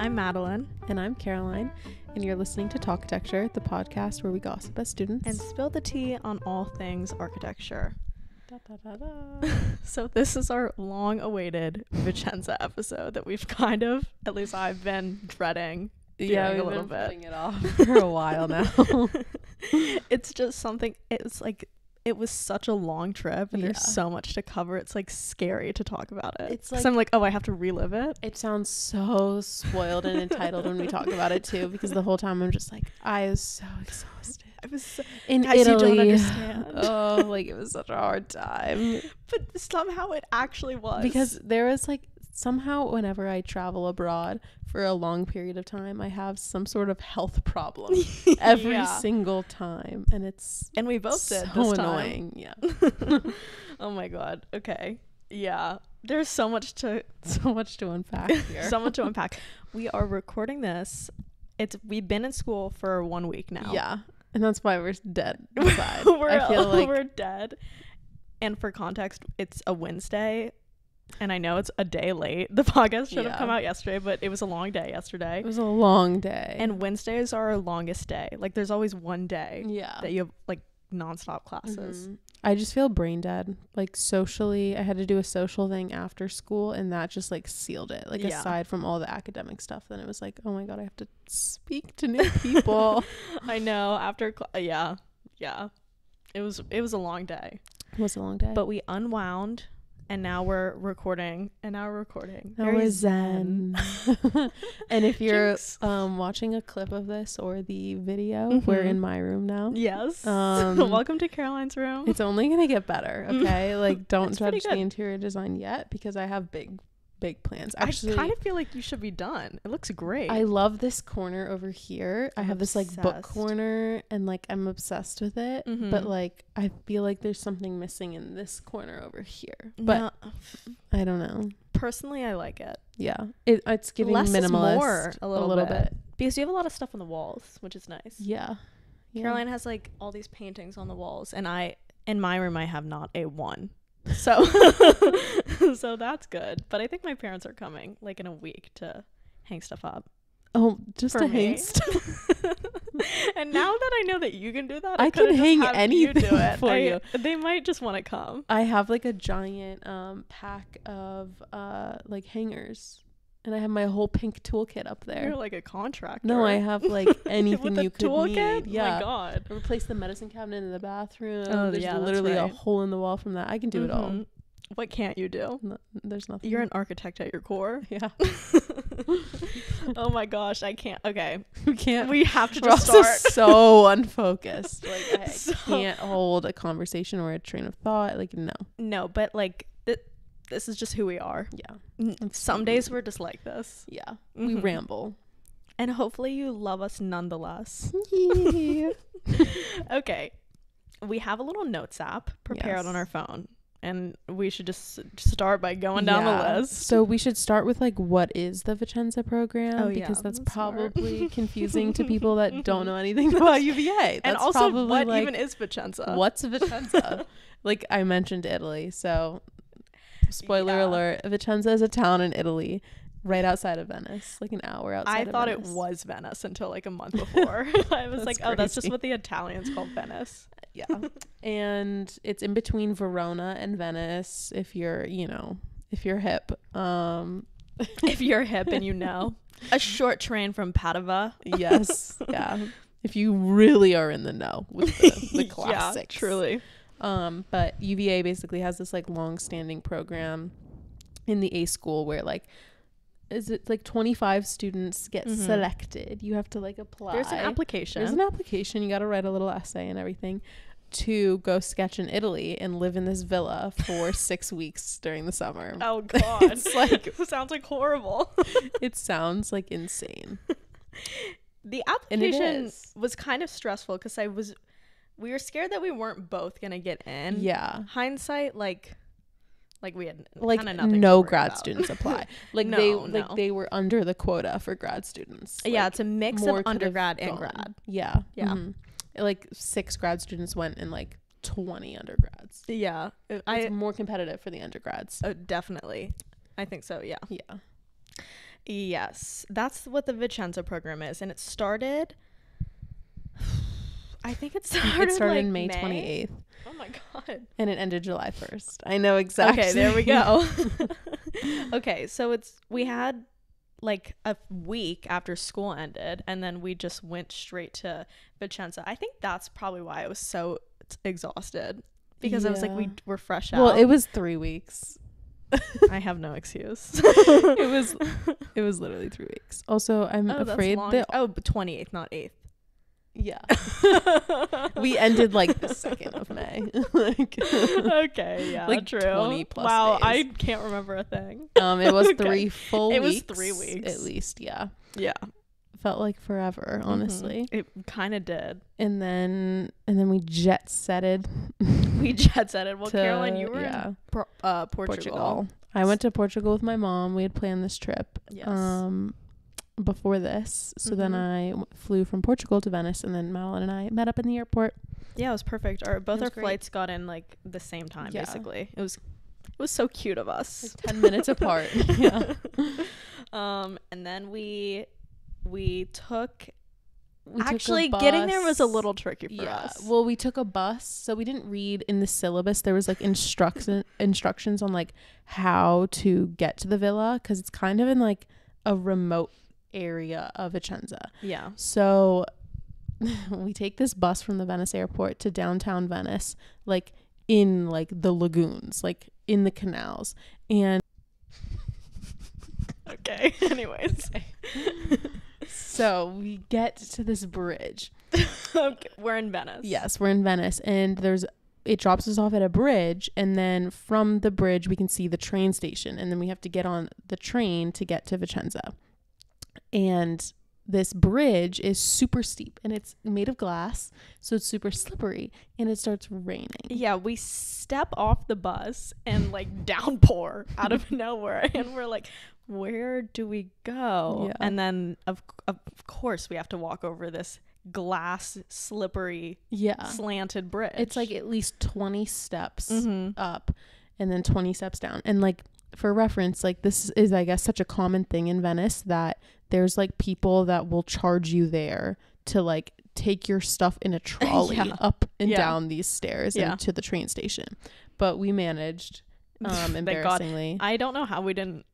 I'm Madeline. And I'm Caroline. And you're listening to Talkitecture, the podcast where we gossip as students. And spill the tea on all things architecture. Da, da, da, da. So this is our long-awaited Vicenza episode that we've kind of, at least I've been dreading doing a little bit. Putting it off for a while now. It's just something, it's like, it was such a long trip and there's so much to cover. It's like scary to talk about it. It's like, I'm like, oh, I have to relive it. It sounds so spoiled and entitled when we talk about it too, because the whole time I'm just like, I was so exhausted. I was so, in guys, Italy. you don't understand. Oh, like it was such a hard time. But somehow it actually was. Because there was like, somehow whenever I travel abroad for a long period of time, I have some sort of health problem every single time, and we both did so this annoying time. Yeah. Oh my god. Okay. Yeah, there's so much to unpack here. So much to unpack. We are recording this, we've been in school for 1 week now. Yeah, and that's why we're dead inside. I feel like we're dead. And for context, it's a Wednesday. And I know it's a day late. The podcast should have come out yesterday, but it was a long day yesterday. It was a long day. And Wednesdays are our longest day. Like, there's always one day that you have, like, nonstop classes. Mm-hmm. I just feel brain dead. Like, socially, I had to do a social thing after school, and that just, like, sealed it. Like, aside from all the academic stuff, then it was like, oh, my God, I have to speak to new people. I know. After, yeah. It was a long day. It was a long day. But we unwound. And now we're recording. Now Very we're zen. And if you're watching a clip of this or the video, we're in my room now. Yes. Welcome to Caroline's room. It's only going to get better, okay? Like, don't judge the interior design yet, because I have big plans. Actually, I kind of feel like you should be done. It looks great. I love this corner over here. I have this like book corner, and like I'm obsessed with it. But like I feel like there's something missing in this corner over here. But I don't know. Personally, I like it. Yeah, it's giving less minimalist is more, a little bit, because you have a lot of stuff on the walls, which is nice. Yeah. Caroline has like all these paintings on the walls, and in my room I have not a one. So so that's good. But I think my parents are coming like in a week to hang stuff up. Oh, just to hang stuff. And now that I know that you can do that, I can hang anything do it for you. They might just want to come. I have like a giant pack of like hangers. And I have my whole pink toolkit up there. You're like a contractor. No, I have like anything you could need. Yeah. Oh my god. Replace the medicine cabinet in the bathroom. Oh, there's literally a hole in the wall from that. I can do it all. What can't you do? No, there's nothing. You're an architect at your core. Yeah. Oh my gosh, I can't. Okay. We can't. We have to We're just also start. so unfocused. Like I can't hold a conversation or a train of thought. Like no, but like this is just who we are. Yeah. Some days we're just like this. Yeah. We ramble. And hopefully you love us nonetheless. Okay. We have a little notes app prepared on our phone. And we should just start by going down the list. So we should start with like, what is the Vicenza program? Because that's probably confusing to people that don't know anything about UVA. And also, what even is Vicenza? What's Vicenza? Like I mentioned Italy, so spoiler alert: Vicenza is a town in Italy, right outside of Venice, like an hour outside. I thought it was Venice until like a month before. I was like, oh, that's just what the Italians call Venice. Yeah. And it's in between Verona and Venice, if you're hip. If you're hip and you know. A short train from Padova. Yes. Yeah. If you really are in the know with the classics. Yeah, truly. But UVA basically has this like long-standing program in the A school where like, is it like 25 students get selected? You have to like apply. There's an application. You got to write a little essay and everything to go sketch in Italy and live in this villa for 6 weeks during the summer. Oh God. It's like, it sounds like horrible. It sounds like insane. The application was kind of stressful because we were scared that we weren't both going to get in. Yeah. Hindsight, like we had like no grad students apply. Like they were under the quota for grad students. Yeah, like, it's a mix of undergrad and grad. Yeah. Mm-hmm. Like 6 grad students went and like 20 undergrads. Yeah. It's more competitive for the undergrads. Definitely. I think so, yeah. Yeah. Yes, that's what the Vicenza program is, and it started. I think it started like May 28th. Oh my god! And it ended July 1st. I know exactly. Okay, there we go. Okay, so we had like a week after school ended, and then we just went straight to Vicenza. I think that's probably why I was so exhausted, because I was like, we were fresh out. Well, it was 3 weeks. I have no excuse. it was literally 3 weeks. Also, I'm afraid that 28th, not 8th. Yeah. We ended like the 2nd of May. Like, okay, yeah, like true. 20 plus wow, days. I can't remember a thing. It was 3 full weeks. It was 3 weeks. At least, yeah. Yeah. Felt like forever, honestly. It kind of did. And then we jet setted. Well, Caroline, you were in Portugal. I went to Portugal with my mom. We had planned this trip. Yes. Before this, so then I flew from Portugal to Venice, and then Madeline and I met up in the airport. Yeah, it was perfect. Both our flights got in like the same time. Basically, it was so cute of us, like 10 minutes apart. Yeah. And then we took actually getting there was a little tricky for us. Well, we took a bus, so we didn't read in the syllabus. There was like instructions on like how to get to the villa, because it's kind of in like a remote area of Vicenza. Yeah. So we take this bus from the Venice airport to downtown Venice, like in like the lagoons, like in the canals. And okay, anyways. So we get to this bridge. Okay, we're in Venice. Yes, we're in Venice, and it drops us off at a bridge, and then from the bridge we can see the train station, and then we have to get on the train to get to Vicenza. And this bridge is super steep, and it's made of glass, so it's super slippery, and it starts raining. Yeah, we step off the bus and like downpour out of nowhere, and we're like, where do we go? Yeah. And then of course we have to walk over this glass slippery slanted bridge. It's like at least 20 steps up and then 20 steps down. And like, for reference, like this is I guess such a common thing in Venice that there's like people that will charge you there to like take your stuff in a trolley up and down these stairs and to the train station. But we managed, embarrassingly. I don't know how we didn't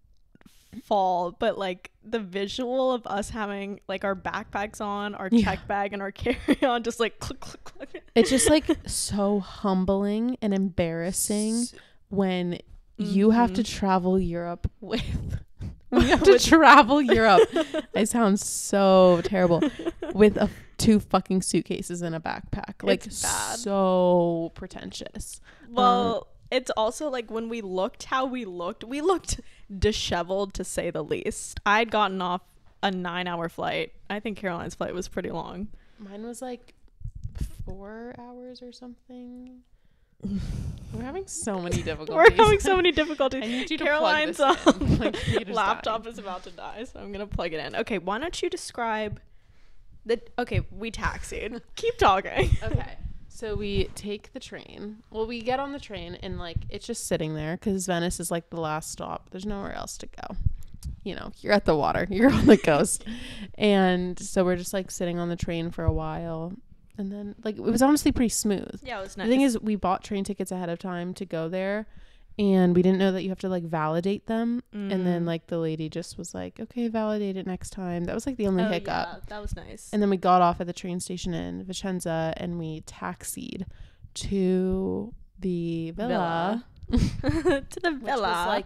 fall, but like the visual of us having like our backpacks on, our check bag and our carry-on just like click click click. It's just like so humbling and embarrassing when you have to travel Europe I sound so terrible with 2 fucking suitcases and a backpack. Like, it's bad. So pretentious. Well, it's also like when we looked we looked disheveled, to say the least. I'd gotten off a 9-hour flight. I think Caroline's flight was pretty long. Mine was like 4 hours or something. We're having so many difficulties. I need you to Caroline's plug this in. laptop is about to die, so I'm gonna plug it in. Okay, why don't you describe we taxied. Keep talking. Okay, so we take the train. Well, we get on the train and like it's just sitting there because Venice is like the last stop. There's nowhere else to go. You know, you're at the water, you're on the coast. And so we're just like sitting on the train for a while. And then like it was honestly pretty smooth. Yeah, it was nice. The thing is, we bought train tickets ahead of time to go there, and we didn't know that you have to like validate them. And then like the lady just was like, okay, validate it next time. That was like the only hiccup. Yeah, that was nice. And then we got off at the train station in Vicenza, and we taxied to the villa. To the villa. Which was like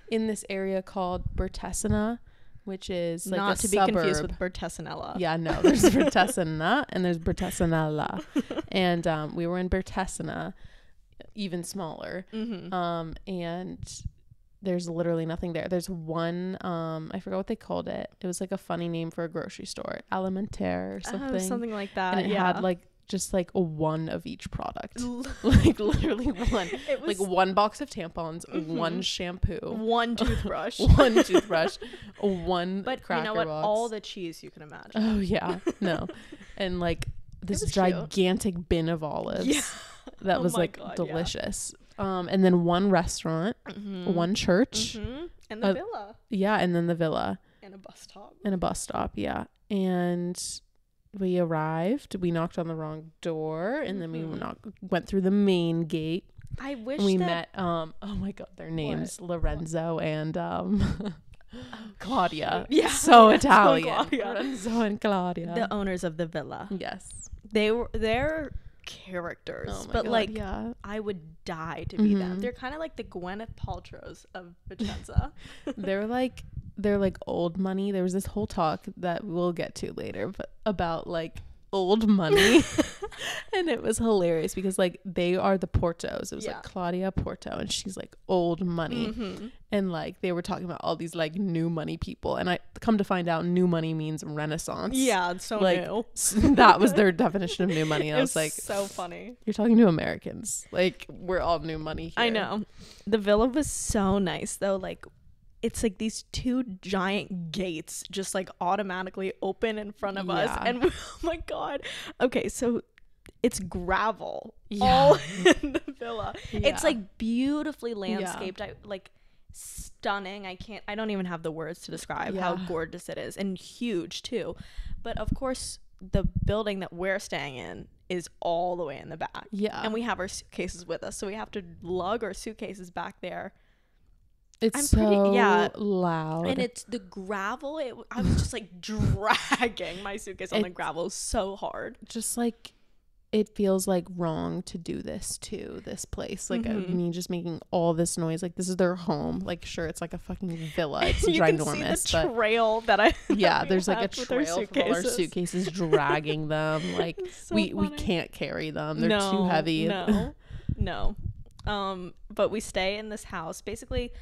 in this area called Bertesina, which is like not a to suburb. be confused with Bertesinella. Yeah, no, there's Bertesina and there's Bertesinella. And we were in Bertesina, even smaller. And there's literally nothing there. There's one, I forgot what they called it. It was like a funny name for a grocery store, Alimentaire or something. Something like that. And it had like just like one of each product. Like literally one. It was like one box of tampons, one shampoo, one toothbrush, one but cracker you know what? box. All the cheese you can imagine. Oh yeah, no, and like this gigantic bin of olives that was like delicious. And then one restaurant, one church, and the villa. Yeah, and then the villa. And a bus stop. Yeah. And we arrived. We knocked on the wrong door, and then we went through the main gate. I wish we met. Oh my god, their names Lorenzo and Claudia. Yeah, so Italian. Lorenzo and Claudia, the owners of the villa. Yes, they're characters, but god, like I would die to be them. They're kind of like the Gwyneth Paltrows of Vicenza. they're like old money. There was this whole talk that we'll get to later, but about like old money. And it was hilarious because like they are the Portos. It was like Claudia Porto, and she's like old money. And like they were talking about all these like new money people, and I come to find out new money means Renaissance. Yeah, it's so like, new. That was their definition of new money. And I was like, so funny. You're talking to Americans. Like, we're all new money here. I know. The villa was so nice though. Like, it's like these two giant gates just like automatically open in front of us, and oh my god. Okay, so it's gravel all in the villa. It's like beautifully landscaped. I like stunning. I don't even have the words to describe how gorgeous it is, and huge too. But of course the building that we're staying in is all the way in the back. And we have our suitcases with us, so we have to lug our suitcases back there. It's loud, and it's the gravel. I was just like dragging my suitcase on the gravel so hard. Just like it feels like wrong to do this to this place. Like me just making all this noise. Like this is their home. Like sure, it's like a fucking villa. It's you ginormous. Can see the trail that I there's like a trail of all our suitcases dragging them. Like so we can't carry them. They're too heavy. No. But we stay in this house. Basically,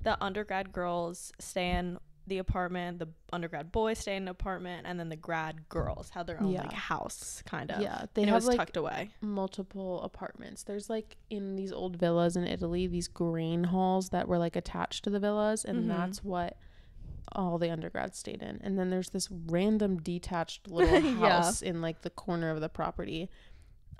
the undergrad girls stay in the apartment, the undergrad boys stay in an apartment, and then the grad girls have their own like house kind of. They have was like tucked away. Multiple apartments. There's like in these old villas in Italy, these green halls that were like attached to the villas, and that's what all the undergrads stayed in. And then there's this random detached little house in like the corner of the property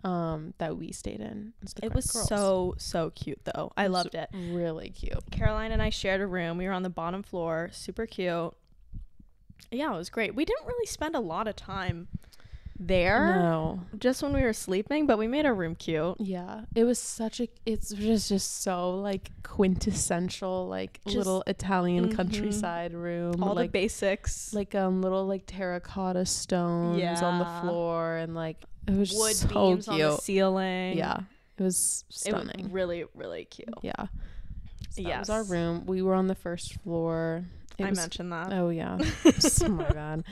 that we stayed in. It was so cute though. I loved it. Really cute. Caroline and I shared a room. We were on the bottom floor. Super cute. Yeah, it was great. We didn't really spend a lot of time there, just when we were sleeping, but we made our room cute. It was it's just so like quintessential, like just little Italian countryside room. All like the basics, like little like terracotta stones on the floor, and like it was wood so beams cute on the ceiling. It was stunning. It was really, really cute. So that was our room. We were on the first floor. I mentioned that. Oh yeah. Oh my god.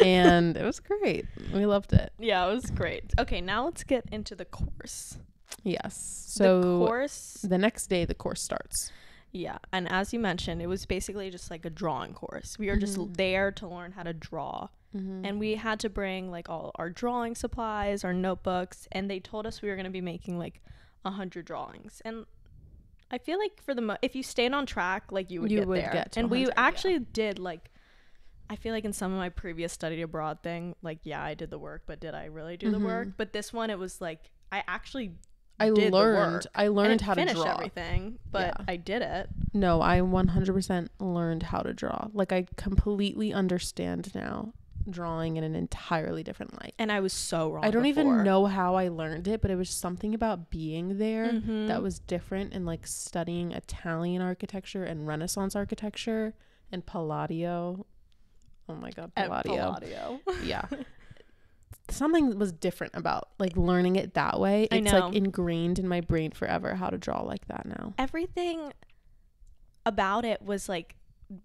And it was great. We loved it. Yeah, it was great. Okay, now let's get into the course. Yes. So the course, the next day the course starts. Yeah, and as you mentioned, it was basically just like a drawing course. We were just there to learn how to draw. And we had to bring like all our drawing supplies, our notebooks, and they told us we were going to be making like 100 drawings. And I feel like if you stayed on track, like you would get there. And we actually did, like, I feel like in some of my previous study abroad thing, like, yeah, I did the work, but did I really do the work? But this one, it was like, I learned how to draw everything, but I did it. No, I 100% learned how to draw. Like, I completely understand now drawing in an entirely different light, and I was so wrong. I don't even know how I learned it, but it was something about being there that was different, and like studying Italian architecture and Renaissance architecture and Palladio. Oh my god, Palladio. Yeah. Something was different about like learning it that way. It's like ingrained in my brain forever how to draw like that now. Everything about it was like,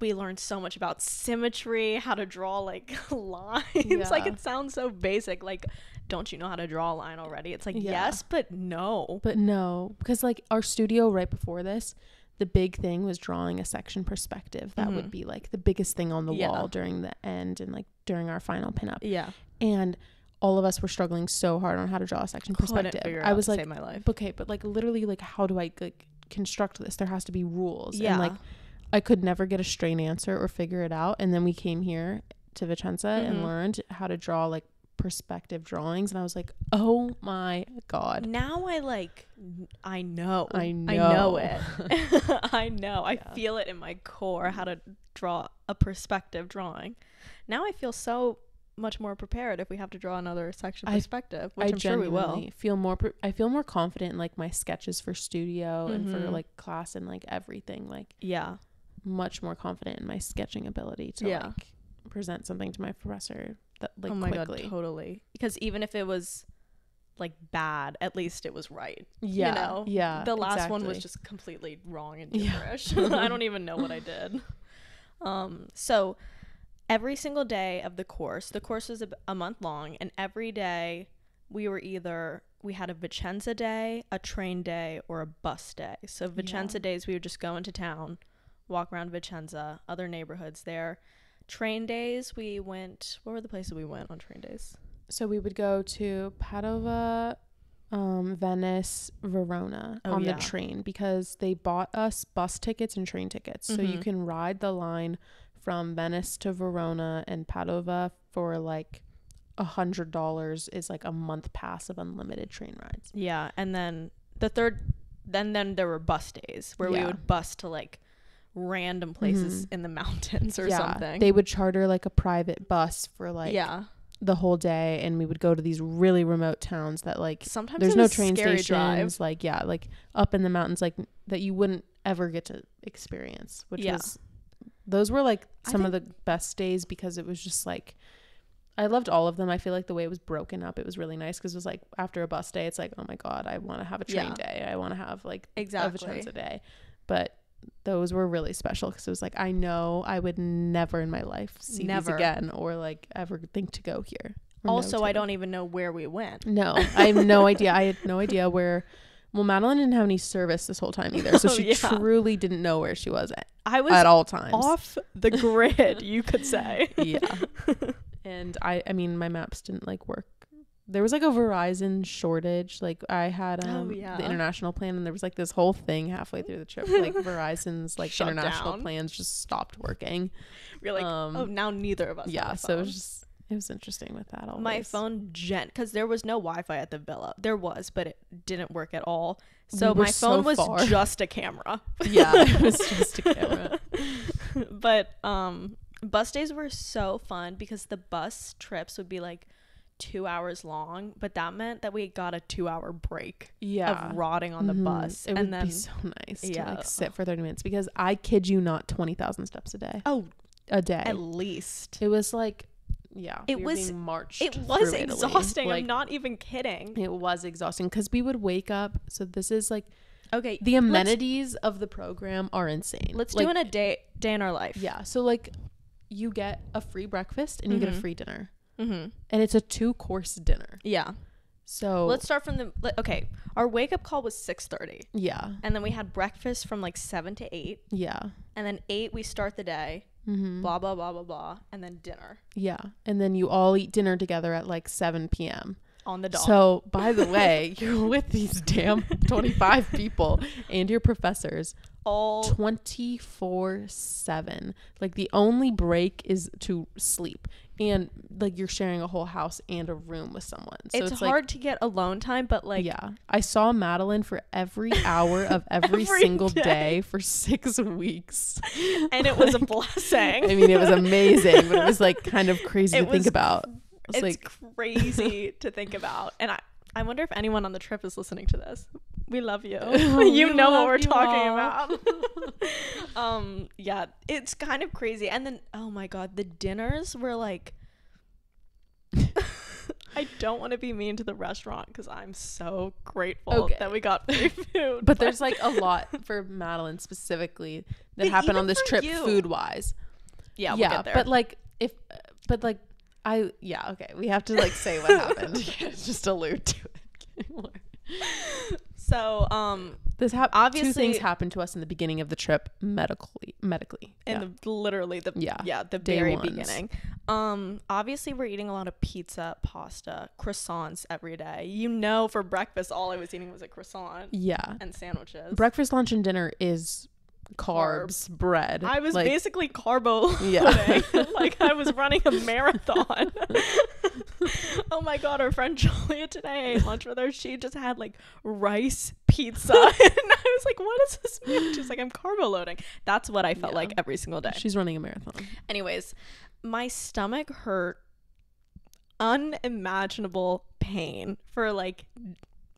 we learned so much about symmetry, how to draw like lines. Like, it sounds so basic. Like, don't you know how to draw a line already? It's like, yes, but no. Because like our studio right before this, the big thing was drawing a section perspective. That would be like the biggest thing on the wall during the end and like during our final pinup. And all of us were struggling so hard on how to draw a section perspective. I was like, my life. Okay, but like literally, like, how do I like construct this? There has to be rules. And like, I could never get a straight answer or figure it out. And then we came here to Vicenza and learned how to draw like perspective drawings, and I was like, oh my god. Now I know it. I know. I feel it in my core how to draw a perspective drawing. Now I feel so much more prepared if we have to draw another section perspective, which I'm sure we will. I feel more confident in like my sketches for studio and for like class and like everything. Like, yeah, much more confident in my sketching ability to like present something to my professor that like quickly. God, totally. Because even if it was like bad, at least it was right. Yeah, you know? Yeah. The last one was just completely wrong and gibberish. I don't even know what I did. So every single day of the course was a month long, and every day we had a Vicenza day, a train day, or a bus day. So Vicenza days, we would just go into town, walk around Vicenza, other neighborhoods there. Train days, what were the places we went on train days? So we would go to Padova, Venice, Verona on the train, because they bought us bus tickets and train tickets. So you can ride the line from Venice to Verona and Padova for like $100 is like a month pass of unlimited train rides. Yeah, and then then there were bus days where we would bus to like random places in the mountains or something. They would charter like a private bus for like the whole day, and we would go to these really remote towns that like sometimes there's no train stations, like like up in the mountains, like that you wouldn't ever get to experience, which was those were like some of the best days, because it was just like I loved all of them. I feel like the way it was broken up, it was really nice, because it was like after a bus day, it's like, oh my god, I want to have a train day, I want to have like a Vicenza day. But those were really special, because it was like, I know I would never in my life see these again, or like ever think to go here. Also, I don't even know where we went. No, I have no idea. I had no idea where. Well, Madeline didn't have any service this whole time either, so she truly didn't know where she was at all times. Off the grid, you could say. And I mean, my maps didn't like work. There was like a Verizon shortage. Like I had the international plan, and there was like this whole thing halfway through the trip. Like Verizon's like international plans just stopped working. We're like, oh, now neither of us. Yeah, so it was interesting with that. Always. My phone because there was no Wi-Fi at the villa. There was, but it didn't work at all. So my phone was just a camera. Yeah, it was just a camera. But bus days were so fun, because the bus trips would be like 2 hours long, but that meant that we got a 2-hour break of rotting on the bus. It would be so nice to like sit for 30 minutes, because I kid you not, 20,000 steps a day. Oh, a day at least. It was like it was being marched. It was exhausting. Like, I'm not even kidding. It was exhausting, because we would wake up. So this is like, okay, the amenities of the program are insane. Let's do in a day in our life. Yeah. So like, you get a free breakfast and you get a free dinner. And it's a 2-course dinner. Yeah. So let's start from okay, our wake up call was 6:30. Yeah. And then we had breakfast from like 7 to 8. Yeah. And then 8 we start the day. Blah blah blah blah blah, and then dinner. Yeah. And then you all eat dinner together at like 7 p.m. on the dot. So by the way, you're with these damn 25 people and your professors all 24/7. Like the only break is to sleep, and like you're sharing a whole house and a room with someone, so it's hard like, to get alone time. But like, I saw Madeline for every hour of every single day for 6 weeks, and it was a blessing. I mean, it was amazing, but it was like kind of crazy to think about. It's like crazy to think about. And I wonder if anyone on the trip is listening to this. We love you. You know what we're talking about. Yeah, it's kind of crazy. And then, oh my God, the dinners were like, I don't want to be mean to the restaurant, because I'm so grateful that we got free food. But there's like a lot for Madeline specifically that happened on this trip food wise. Yeah, we'll get there. But like, okay, we have to like say what happened. Just allude to it. So obviously 2 things happened to us in the beginning of the trip medically and the very beginning. Obviously we're eating a lot of pizza, pasta, croissants every day. You know, for breakfast all I was eating was a croissant and sandwiches. Breakfast, lunch, and dinner is carbs, bread. I was like, basically carbo loading. Like I was running a marathon. Oh my god, our friend Julia today ate lunch with her. She just had like rice pizza. And I was like, what does this mean? She's like, I'm carbo loading. That's what I felt like every single day. She's running a marathon. Anyways, my stomach hurt unimaginable pain for like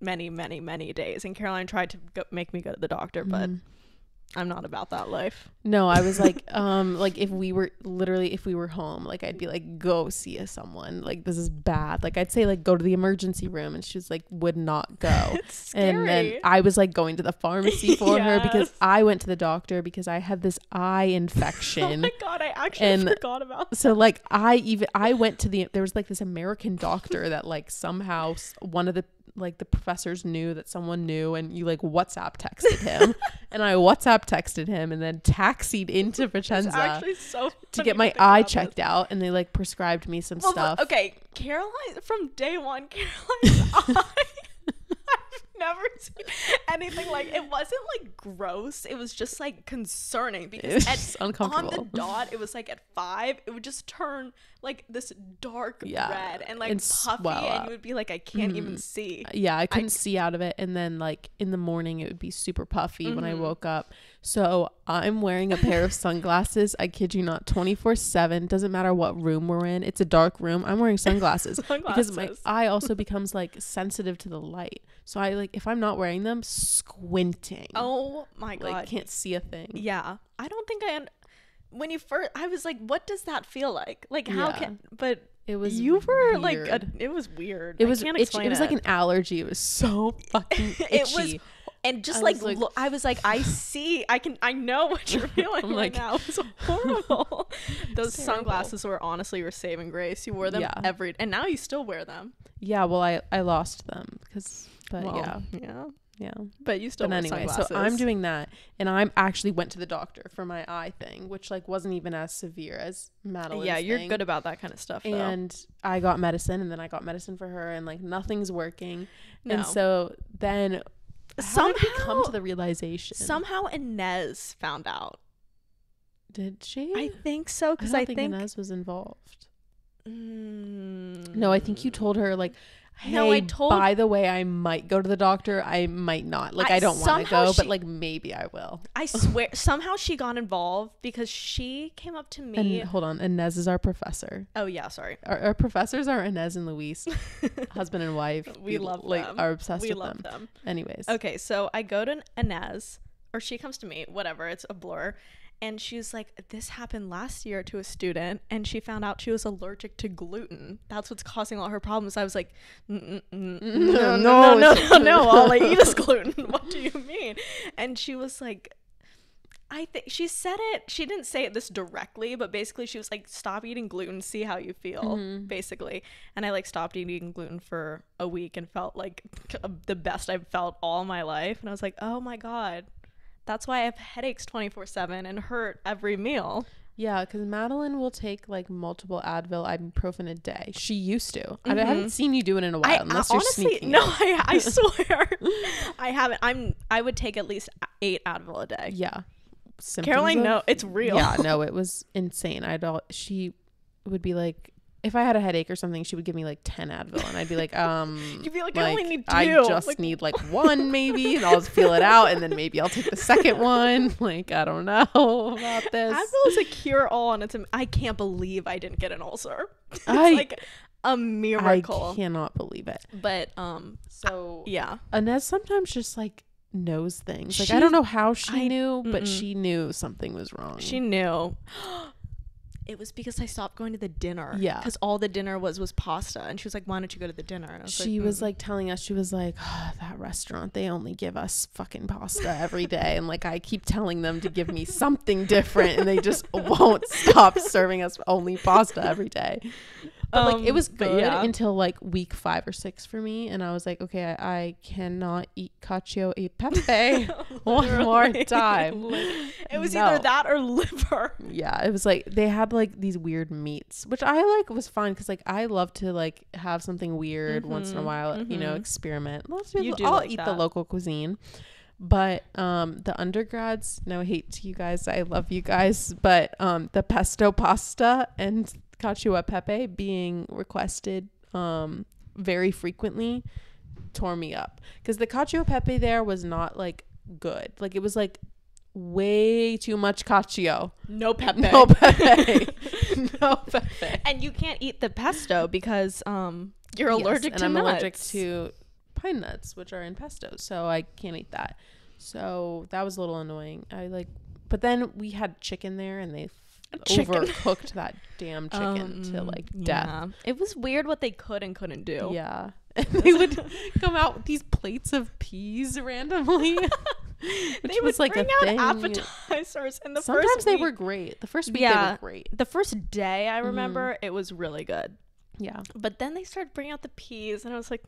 many days. And Caroline tried to make me go to the doctor, but I'm not about that life. No, I was like, if we were home, like I'd be like, go see someone. Like, this is bad. Like, I'd say like, go to the emergency room, and she was like, would not go. It's scary. And then I was like going to the pharmacy for her because I went to the doctor because I had this eye infection. Oh my god, I actually forgot about that. So like I went to there was like this American doctor that like somehow one of the professors knew that someone knew, and you like WhatsApp texted him. And I WhatsApp texted him and then taxied into Vicenza to get my eye checked out, and they like prescribed me some stuff. Okay, Caroline, from day one, Caroline's eye, I've never seen anything like, it wasn't like gross, it was just like concerning, because uncomfortable. On the dot, it was like at 5, it would just turn like this dark red and like puffy, and you would be like, I can't even see. I couldn't see out of it. And then like in the morning it would be super puffy when I woke up. So I'm wearing a pair of sunglasses, I kid you not, 24/7. Doesn't matter what room we're in, it's a dark room, I'm wearing sunglasses. Because my eye also becomes like sensitive to the light. So I like, if I'm not wearing them, squinting. Oh my god, like can't see a thing. Yeah, I don't think when you first, I was like, what does that feel like? Like, how can, but it was, you were weird. like, it was weird. It was, it was like an allergy. It was so fucking itchy. It was, and just like, look, I was like, I know what you're feeling right now. It was horrible. Those sunglasses were honestly your saving grace. You wore them and now you still wear them. Yeah, well, I lost them yeah, but you still wear sunglasses. So I'm doing that, and I actually went to the doctor for my eye thing, which like wasn't even as severe as Madeline's you're good about that kind of stuff though. And I got medicine, and then I got medicine for her, and like nothing's working. And so then somehow did we come to the realization, somehow Inez found out. Did she? I think so, because I think Inez was involved. No, I think you told her like, hey, no, by the way, I might go to the doctor, I might not. Like, I don't want to go, but like maybe I will. I swear, somehow she got involved, because she came up to me. And hold on, Inez is our professor. Oh yeah, sorry. Our professors are Inez and Luis, husband and wife. We love like them. Are obsessed we with love them. Anyways, okay, so I go to Inez, or she comes to me, whatever, it's a blur. And she's like, this happened last year to a student, and she found out she was allergic to gluten. That's what's causing all her problems. I was like, no, all I eat is gluten. What do you mean? And she was like, I think she said it. She didn't say it this directly, but basically she was like, stop eating gluten, see how you feel, basically. And I like stopped eating gluten for a week and felt like the best I've felt all my life. And I was like, oh my God. That's why I have headaches 24/7 and hurt every meal. Yeah, because Madeline will take like multiple Advil, ibuprofen a day. She used to. I haven't seen you do it in a while, unless you're sneaking. No, I swear, I haven't. I would take at least 8 Advil a day. Yeah, Caroline, no, it's real. Yeah, no, it was insane. She would be like, if I had a headache or something, she would give me like 10 Advil, and I'd be like, you'd be like, I only need 2. I just need like 1 maybe, and I'll just feel it out, and then maybe I'll take the second one. Like, I don't know about this. Advil is a cure-all, and I can't believe I didn't get an ulcer. It's like a miracle. I cannot believe it. But so yeah, Inez sometimes just like knows things. Like, I don't know how she knew, but she knew something was wrong. She knew. It was because I stopped going to the dinner. Yeah. Because all the dinner was pasta. And she was like, why don't you go to the dinner? And I was she was like telling us, she was like, oh, that restaurant, they only give us fucking pasta every day. And like, I keep telling them to give me something different, and they just won't stop serving us only pasta every day. But like, it was good until like week 5 or 6 for me, and I was like, okay, I cannot eat cacio e pepe one more time. It was either that or liver. Yeah, it was like they had like these weird meats, which I like was fine, because like I love to like have something weird once in a while, you know, experiment. I'll eat the local cuisine. But the undergrads, no hate to you guys, I love you guys, but the pesto pasta and cacio e pepe being requested very frequently tore me up, because the cacio e pepe there was not like good. Like it was like way too much cacio. No pepe. No pepe. No pepe. And you can't eat the pesto because you're allergic to I'm nuts. allergic to pine nuts, which are in pesto, so I can't eat that. So that was a little annoying. But then we had chicken there, and they overcooked that damn chicken to like death. It was weird what they could and couldn't do. Yeah. And they would come out with these plates of peas randomly. They would like bring out appetizers, and sometimes they were great. The first week they were great. The first day I remember it was really good. Yeah. But then they started bringing out the peas, and I was like,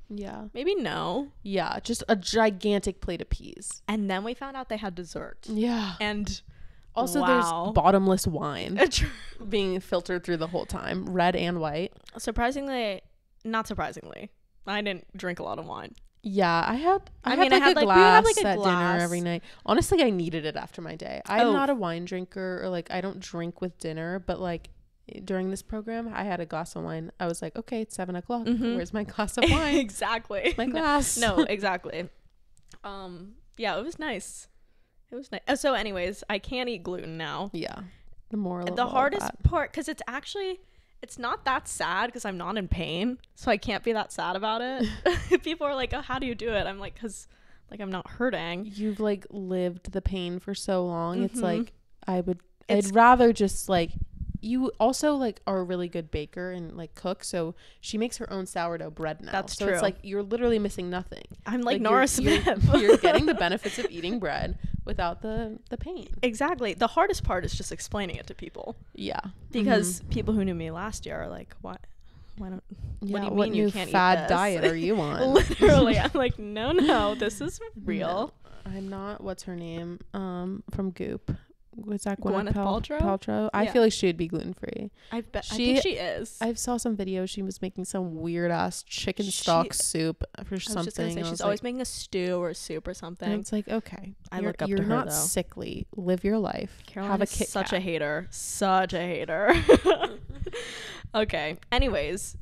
yeah, maybe no. Yeah, just a gigantic plate of peas. And then we found out they had dessert. Yeah. And also there's bottomless wine being filtered through the whole time, red and white. Not surprisingly, I didn't drink a lot of wine. Yeah, I had a glass at dinner every night. Honestly, I needed it after my day. I'm not a wine drinker, or like I don't drink with dinner, but like during this program I had a glass of wine. I was like, okay, it's 7:00. Where's my glass of wine? Exactly. My glass. No, exactly. Yeah, it was nice. So anyways, I can't eat gluten now. Yeah. The hardest part, because it's not that sad because I'm not in pain, so I can't be that sad about it. People are like, oh, how do you do it? I'm like, because like I'm not hurting. You've like lived the pain for so long. It's like I'd rather just like, you also like are a really good baker and like cook, so she makes her own sourdough bread now. That's so true. It's like you're literally missing nothing. I'm like Nora Smith. You're getting the benefits of eating bread without the pain. Exactly. The hardest part is just explaining it to people. Yeah. Because people who knew me last year are like, what? Why don't? Yeah, what do you mean you can't eat this? Fad diet are you on? Literally, I'm like, no, this is real. No, I'm not. What's her name? From Goop. Was that Gwyneth Paltrow? I feel like she'd be gluten free. I think she is. I saw some videos. She was making some weird ass chicken stock soup for something. I was just gonna say, she's always making a stew or a soup or something. And it's like, okay, you're not though. Sickly. Live your life. Caroline have a is Kit such Kat. a hater. Such a hater. Okay. Anyways,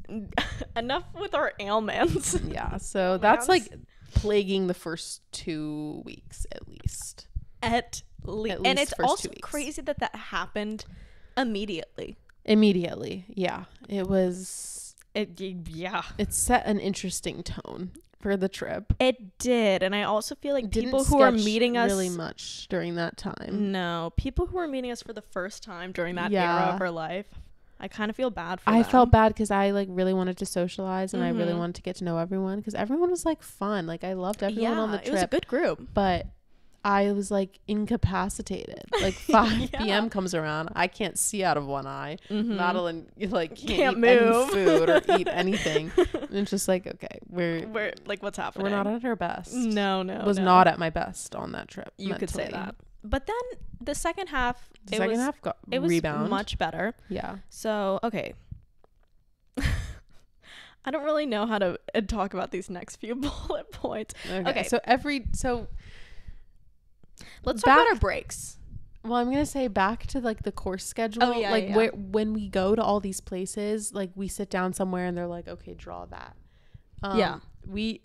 enough with our ailments. Yeah. So that's like plaguing the first 2 weeks at least. At least. And it's also crazy that happened immediately. Yeah. It set an interesting tone for the trip. It did. And I also feel like people who are meeting us really much during that time. No, people who are meeting us for the first time during that era of our life, I kind of feel bad for them. I felt bad because I like really wanted to socialize, and I really wanted to get to know everyone, because everyone was like fun. Like I loved everyone on the trip. It was a good group. But I was like incapacitated. Like 5 p.m. comes around, I can't see out of one eye. Madeline like can't move any food or eat anything. And it's just like, okay, we're like, what's happening? We're not at our best. No. Was not at my best on that trip. You could say that. But then the second half, it was rebound. Much better. Yeah. So okay. I don't really know how to talk about these next few bullet points. Okay. So let's talk about our breaks. Well, I'm gonna say back to like the course schedule. When we go to all these places, like we sit down somewhere and they're like, okay, draw that. We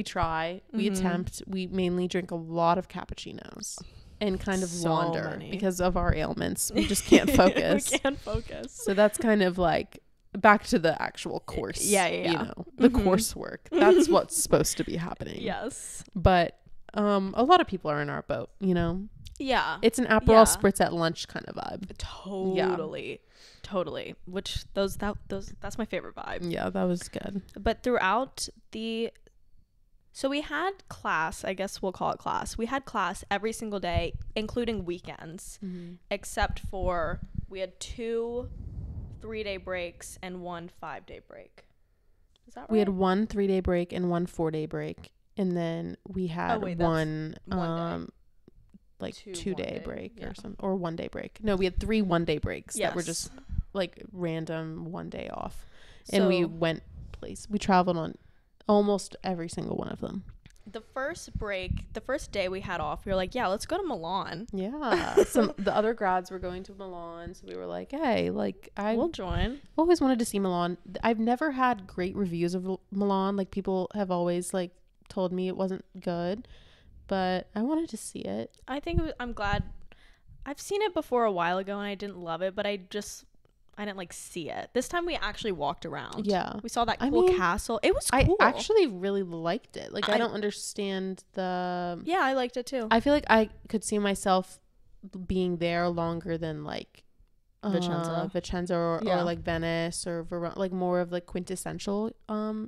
try, we attempt. We mainly drink a lot of cappuccinos and kind of wander because of our ailments. We just can't focus. We can't focus. So that's kind of like back to the actual course. Yeah. You know, the coursework. That's what's supposed to be happening. Yes. But a lot of people are in our boat, you know? Yeah. It's an Aperol spritz at lunch kind of vibe. Totally. Which that's my favorite vibe. Yeah, that was good. But throughout so we had class, I guess we'll call it class. We had class every single day, including weekends, except for we had 2 3-day breaks and 1 5-day break. Is that right? We had 1 3-day break and 1 4-day break. And then we had one like 2-day break or something, or 1-day break. No, we had 3 1-day breaks that were just like random 1 day off. And we went we traveled on almost every single one of them. the first day we had off, we were like, yeah, let's go to Milan. Yeah. The other grads were going to Milan, so we were like, hey, like we'll join. Always wanted to see Milan. I've never had great reviews of Milan. Like people have always like told me it wasn't good, but I wanted to see it. I think I'm glad. I've seen it before a while ago and I didn't love it, but I didn't like see it. This time we actually walked around. Yeah. We saw that cool castle. It was cool. I actually really liked it. Like I don't understand the... Yeah, I liked it too. I feel like I could see myself being there longer than like Vicenza or like Venice or Verona, like more of like quintessential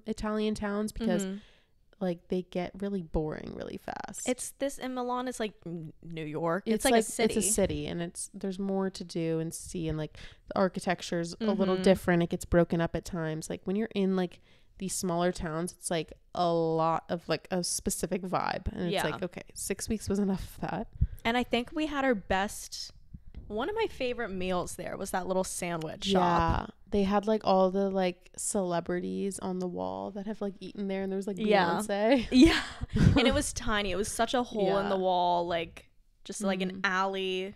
Italian towns, because like they get really boring really fast. It's this in Milan. It's like New York. It's like a city. It's a city, and there's more to do and see, and like the architecture's a little different. It gets broken up at times. Like when you're in like these smaller towns, it's like a lot of like a specific vibe, and it's like, okay, 6 weeks was enough of that. And I think we had our best. One of my favorite meals there was that little sandwich shop. Yeah, they had like all the like celebrities on the wall that have like eaten there, and there was like Beyonce. Yeah. And it was tiny. It was such a hole in the wall, like just like an alley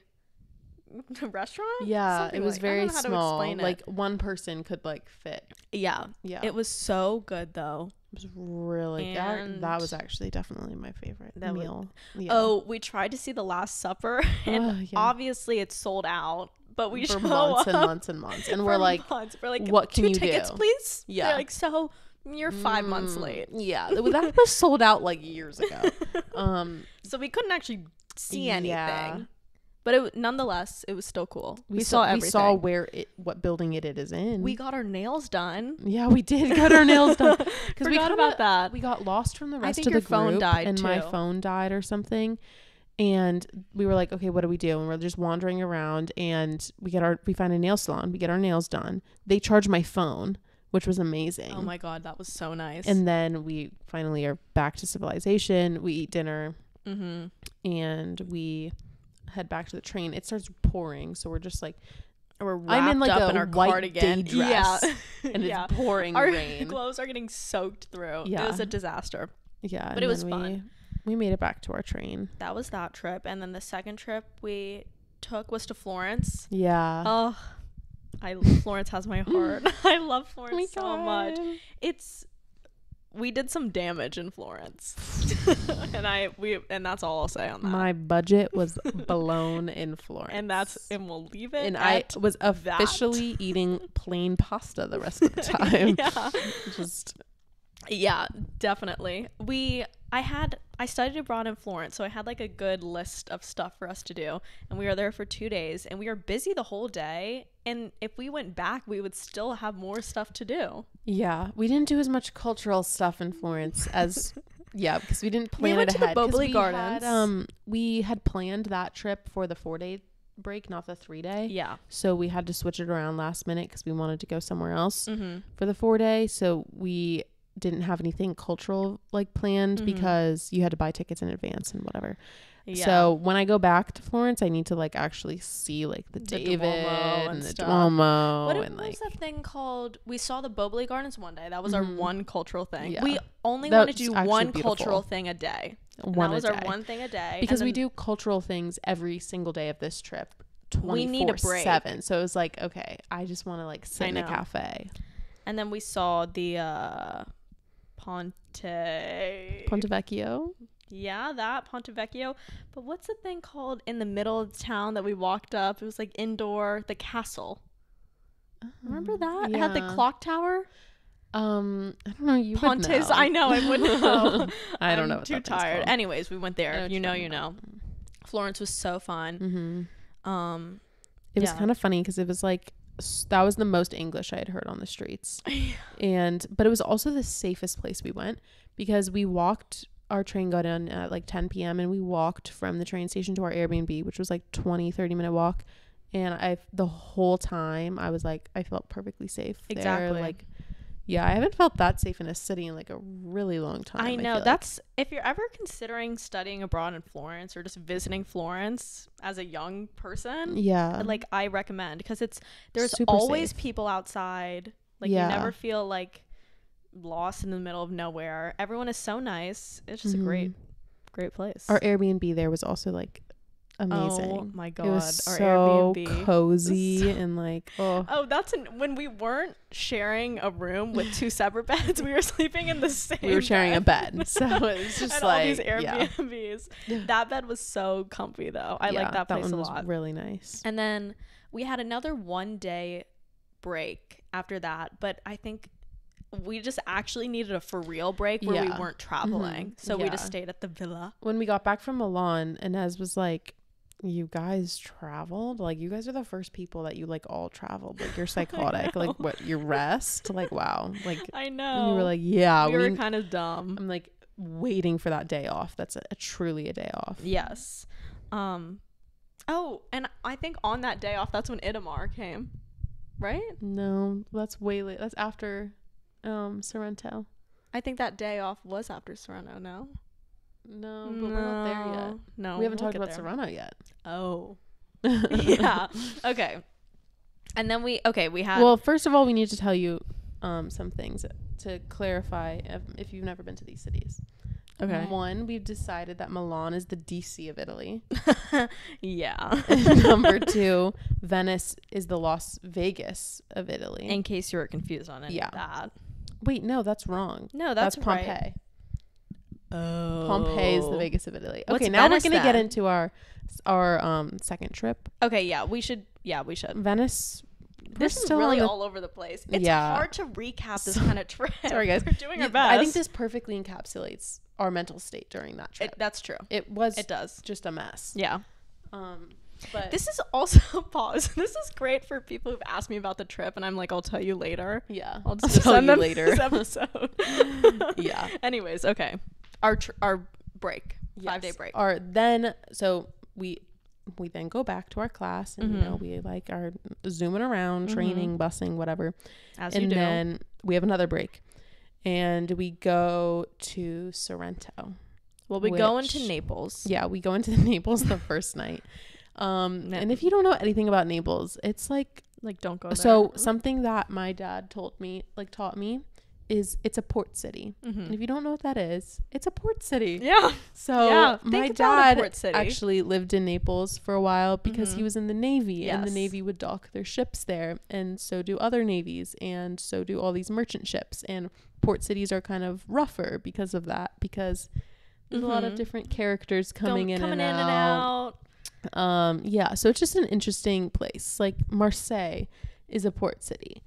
restaurant. Yeah, something it was very small. Like it. One person could like fit. Yeah. It was so good though. It was really that was actually definitely my favorite meal. Oh, we tried to see The Last Supper, and obviously it's sold out. But we for months and months and months, and we're like, what can you do? 2 tickets, please. Yeah, they're like, so you're 5 months late. Yeah, that was sold out like years ago. So we couldn't actually see anything. But nonetheless, it was still cool. We saw everything. We saw what building it is in. We got our nails done. Yeah, we did get our nails done. Because we forgot about that. We got lost from the rest of the group. Phone died and too. My phone died or something. And we were like, okay, what do we do? And we're just wandering around, and we find a nail salon. We get our nails done. They charge my phone, which was amazing. Oh my God, that was so nice. And then we finally are back to civilization. We eat dinner, and we head back to the train. It starts pouring, so we're just like, I'm in like a white cardigan dress, and it's pouring rain. Our clothes are getting soaked through. Yeah. It was a disaster. Yeah, but it was fun. We made it back to our train. That was that trip, and then the second trip we took was to Florence. Yeah. Oh, Florence has my heart. I love Florence so much. We did some damage in Florence. and that's all I'll say on that. My budget was blown in Florence. And we'll leave it. And I was officially eating plain pasta the rest of the time. Yeah, definitely. I studied abroad in Florence, so I had like a good list of stuff for us to do, and we were there for 2 days, and we were busy the whole day, and if we went back we would still have more stuff to do. Yeah, we didn't do as much cultural stuff in Florence as because we didn't plan it ahead. We went to the Boboli Gardens. We had planned that trip for the 4-day break, not the 3-day. Yeah, so we had to switch it around last minute because we wanted to go somewhere else for the 4-day, so we didn't have anything cultural like planned because you had to buy tickets in advance and whatever. So when I go back to Florence, I need to like actually see like the David and the Duomo. What was that thing called? We saw the Boboli Gardens one day. That was our one cultural thing. We only wanted to do one cultural thing a day. That was our one thing a day. Because we do cultural things every single day of this trip. 24/7. So it was like, okay, I just want to like sit in a cafe. And then we saw the Ponte Vecchio. Yeah, that Ponte Vecchio. But what's the thing called in the middle of the town that we walked up? It was like indoor, the castle. Remember that? Yeah. It had the clock tower. I don't know. You Pontes. would know. I know. I wouldn't know. I don't know. I'm too tired. Anyways, we went there. You know. Florence was so fun. It was kind of funny because it was like, that was the most English I had heard on the streets. But it was also the safest place we went because we walked, our train got in at like 10 p.m. and we walked from the train station to our Airbnb, which was like 30 minute walk. And the whole time I was like, I felt perfectly safe there. Like, yeah, I haven't felt that safe in a city in like a really long time. I know. That's if you're ever considering studying abroad in Florence or just visiting Florence as a young person. Yeah. Like I recommend because there's super always safe. People outside. Like you never feel like lost in the middle of nowhere. Everyone is so nice. It's just a great place. Our Airbnb there was also like amazing. Oh my god, it was our so Airbnb cozy and like that's when we weren't sharing a room with 2 separate beds. We were sleeping in the same we were sharing a bed. bed, so it was just and like all these Airbnbs. That bed was so comfy though. I like that place one a was lot. really nice. And then we had another 1-day break after that, but I think we just actually needed a for real break where we weren't traveling. So we just stayed at the villa. When we got back from Milan, Inez was like, you guys traveled? Like, you guys are the first people that you like all traveled. Like, you're psychotic. Like, what, your rest? Like, wow. Like, I know. And you were like, yeah. We were kind of dumb. I'm like waiting for that day off. That's truly a day off. Yes. Oh, and I think on that day off, that's when Itamar came. Right? No, that's way late. That's after Sorrento. I think that day off was after Sorrento. No, but we're not there yet. No, we haven't talked about Sorrento yet. Oh, yeah. Okay. And then we had. Well, first of all, we need to tell you some things to clarify if you've never been to these cities. Okay. 1, we've decided that Milan is the DC of Italy. Yeah. And number 2, Venice is the Las Vegas of Italy. In case you were confused on any of that. Wait, no, that's wrong. No, that's Pompeii. Right. Oh. Pompeii is the Vegas of Italy. Okay, What's now Venice, we're going to get into our second trip. Okay, yeah, we should. Venice. This is really all over the place. It's hard to recap this kind of trip. Sorry, guys. We're doing our best. I think this perfectly encapsulates our mental state during that trip. That's true. It does. Just a mess. Yeah. But this is also pause. This is great for people who've asked me about the trip, and I'm like, I'll tell you later. Yeah, I'll tell you later. This episode. Yeah. Anyways, okay. Our break. 5-day break. So we then go back to our class and we like are zooming around, training, busing, whatever. As you do. And then we have another break and we go to Sorrento. Well, we go into Naples. Yeah, we go into Naples the first night. And if you don't know anything about Naples, it's like don't go there. So something that my dad taught me is it's a port city. And if you don't know what that is, it's a port city. Yeah. So my dad actually lived in Naples for a while because he was in the Navy and the Navy would dock their ships there. And so do other navies. And so do all these merchant ships. And port cities are kind of rougher because of that, because there's a lot of different characters coming in and out. So it's just an interesting place. Like Marseille is a port city.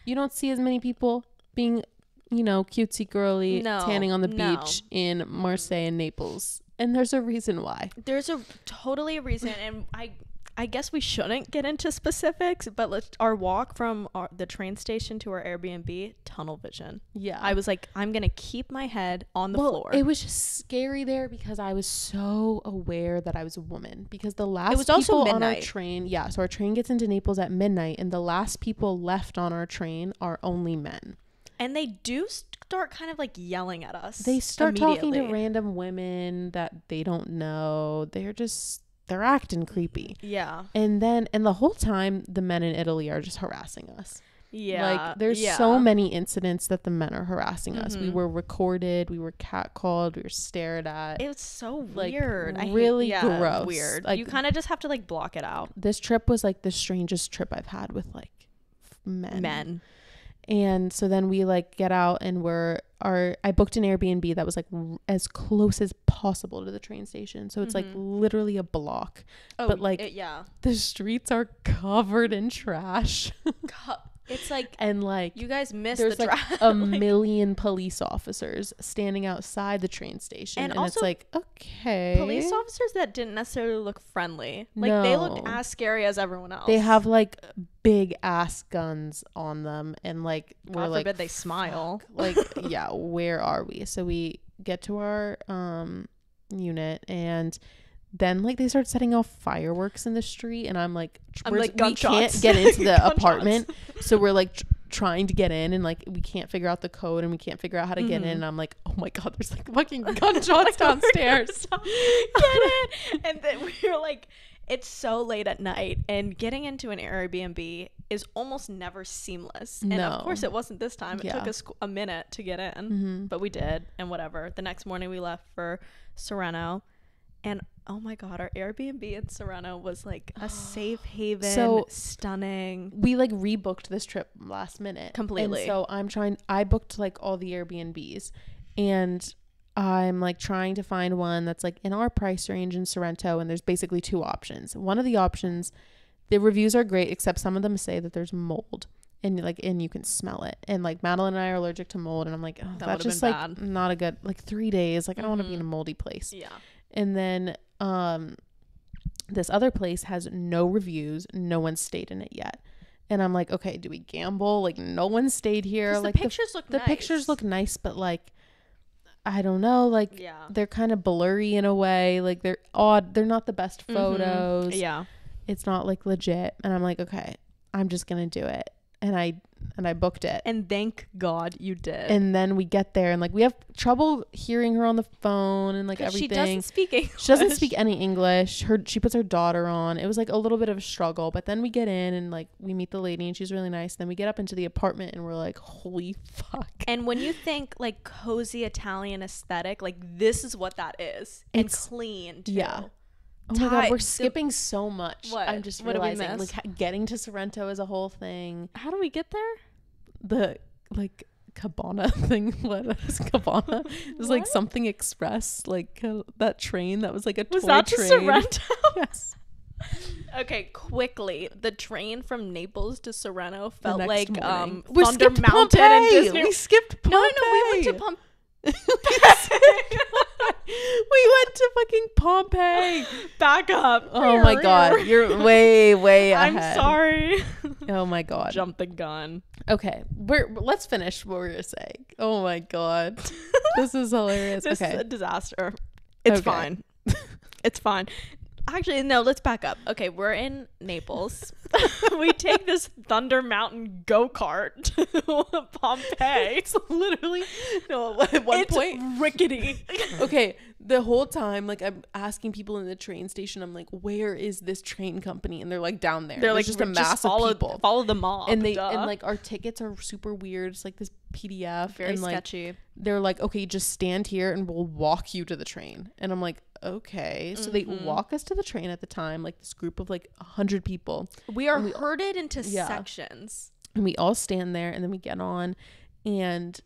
You don't see as many people being cutesy girly tanning on the beach in Marseille and Naples, and there's a reason why. There's totally a reason, and I guess we shouldn't get into specifics, but our walk from the train station to our Airbnb, tunnel vision. Yeah, I was like, I'm gonna keep my head on the floor. It was just scary there because I was so aware that I was a woman, because the last it was also people midnight. On our train, so our train gets into Naples at midnight, and the last people left on our train are only men. And they do start kind of like yelling at us. They start talking to random women that they don't know. They're acting creepy. Yeah. And the whole time the men in Italy are just harassing us. Yeah. Like there's so many incidents that the men are harassing us. We were recorded, we were catcalled, we were stared at. It was so weird. Really gross. Weird. Like, you kind of just have to like block it out. This trip was like the strangest trip I've had with like men. And so then we like get out and I booked an Airbnb that was like as close as possible to the train station. So it's like literally a block. But like the streets are covered in trash. It's like, and like you guys missed there's the like a million police officers standing outside the train station, and also, it's like, okay, police officers that didn't necessarily look friendly. Like they looked as scary as everyone else. They have like big ass guns on them, and like God forbid they smile. Like where are we? So we get to our unit, and then like they start setting off fireworks in the street, and I'm like we can't get into the apartment, so we're like trying to get in, and like we can't figure out the code, and we can't figure out how to get in, and I'm like, oh my God, there's like fucking gunshots downstairs. Get it. And then we were like, it's so late at night, and getting into an Airbnb is almost never seamless. And of course it wasn't this time. It took us a minute to get in, but we did, and whatever. The next morning we left for Sereno, and oh my God, our Airbnb in Sereno was like a safe haven, so stunning. We like rebooked this trip last minute completely. And so I booked like all the Airbnbs, and I'm like trying to find one that's like in our price range in Sorrento, and there's basically two options. One of the options, the reviews are great, except some of them say that there's mold, and you can smell it. And like Madeline and I are allergic to mold, and I'm like, oh, that's just like bad. Not a good, like 3 days. Like I don't want to be in a moldy place. Yeah. And then this other place has no reviews. No one stayed in it yet. And I'm like, okay, do we gamble? Like no one stayed here. Like the pictures look nice. The pictures look nice, but like I don't know, like they're kind of blurry in a way. Like they're odd. They're not the best photos. Yeah. It's not like legit. And I'm like, okay, I'm just going to do it. And I booked it. And thank God you did. And then we get there, and like we have trouble hearing her on the phone and like everything. She doesn't speak English. She doesn't speak any English. She puts her daughter on. It was like a little bit of a struggle, but then we get in and like we meet the lady, and she's really nice. Then we get up into the apartment, and we're like, holy fuck. And when you think like cozy Italian aesthetic, like this is what that is. It's clean too. Yeah. Oh my God, we're skipping so much. What? I'm just realizing, like, getting to Sorrento is a whole thing. How do we get there? The, like, Cabana thing led us. Cabana. It was, like, something express, like, that train that was, like, a toy train. Was that to Sorrento? Yes. Okay, quickly. The train from Naples to Sorrento felt like we Thunder skipped Mountain. Pompeii. We skipped Pompeii. No, we went to Pompeii. We went to fucking Pompeii. Back up. Oh my God, you're way ahead. I'm sorry. Oh my God, jump the gun. Okay, let's finish what we were saying. Oh my God, this is hilarious. This is a disaster. It's fine. It's fine. Actually, no, let's back up. Okay, we're in Naples. We take this Thunder Mountain go-kart to Pompeii. It's literally, no, at one point. It's rickety. Okay, the whole time, like, I'm asking people in the train station, I'm like, where is this train company? And they're like, down there. They're like, just a mass of people. Follow the mob. And and like, our tickets are super weird. It's like this PDF. Very and, like, sketchy. They're like, okay, just stand here and we'll walk you to the train. And I'm like, okay. So they walk us to the train at the time, like this group of like 100 people. We are herded into sections. And we all stand there, and then we get on, and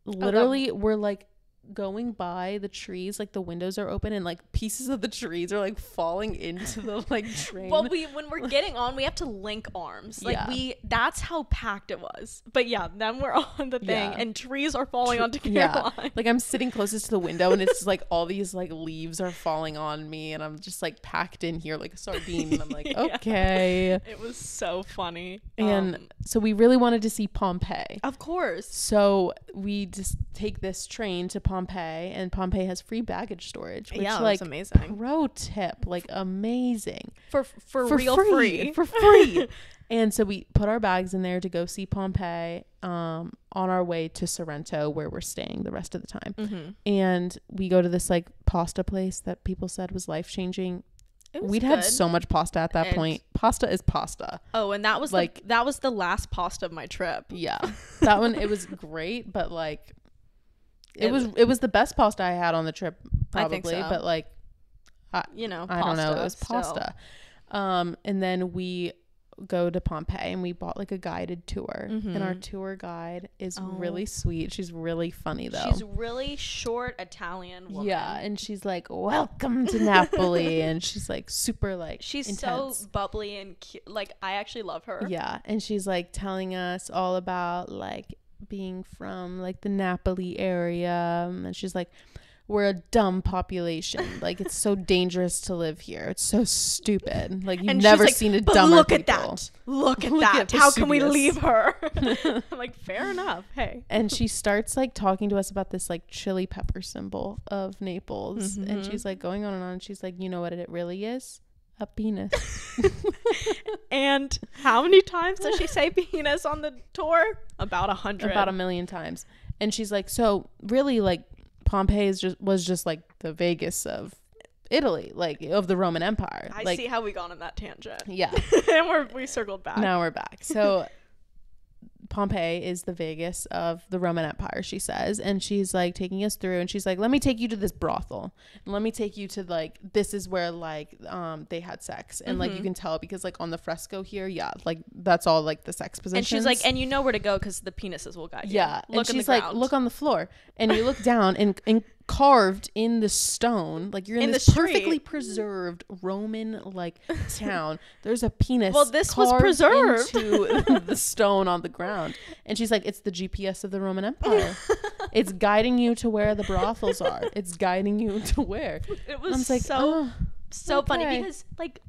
literally we're like going by the trees, like the windows are open, and like pieces of the trees are like falling into the like train. Well, when we're getting on, we have to link arms. Like that's how packed it was. But yeah, then we're on the thing, and trees are falling onto Caroline. Like I'm sitting closest to the window, and it's like all these like leaves are falling on me, and I'm just like packed in here like a sardine. And I'm like, okay. It was so funny. And so we really wanted to see Pompeii. Of course. So we just take this train to Pompeii, and Pompeii has free baggage storage, which like amazing. Pro tip, like amazing. For real free. For free. And so we put our bags in there to go see Pompeii on our way to Sorrento, where we're staying the rest of the time. And we go to this like pasta place that people said was life-changing. We'd had so much pasta at that point. Pasta is pasta. Oh, and that was like that was the last pasta of my trip. Yeah. That one, it was great, but like it was the best pasta I had on the trip, probably. I think so. But like I don't know, it was pasta. And then we go to Pompeii, and we bought like a guided tour, and our tour guide is really sweet. She's really funny though. She's really short Italian woman. Yeah, and she's like, welcome to Napoli. And she's like super like she's intense. So bubbly and cute. Like I actually love her. Yeah, and she's like telling us all about like being from like the Napoli area, and she's like, we're a dumb population. Like, it's so dangerous to live here. It's so stupid. Like, you've never seen a dumber look people. At that. Look at that. How can we leave her? I'm like, fair enough. Hey. And she starts, like, talking to us about this, like, chili pepper symbol of Naples. And she's, like, going on and on. She's like, you know what it really is? A penis. And how many times does she say penis on the tour? About 100. About 1 million times. And she's like, so, really, like, Pompeii was just like the Vegas of Italy, like of the Roman Empire. I like, see how we got on that tangent. Yeah. And we circled back. Now we're back. So Pompeii is the Vegas of the Roman Empire, she says, and she's like taking us through, and she's like, let me take you to this brothel, and let me take you to like, this is where like they had sex, and like you can tell because like on the fresco here, like that's all like the sex positions. And she's like, and you know where to go because the penises will guide you. And she's like, look on the floor, and you look down, and carved in the stone, like you're in this perfectly preserved Roman like town, there's a penis. Well, this was preserved into the stone on the ground, and she's like, it's the GPS of the Roman Empire. It's guiding you to where the brothels are. It's guiding you to where. It was like, so funny because like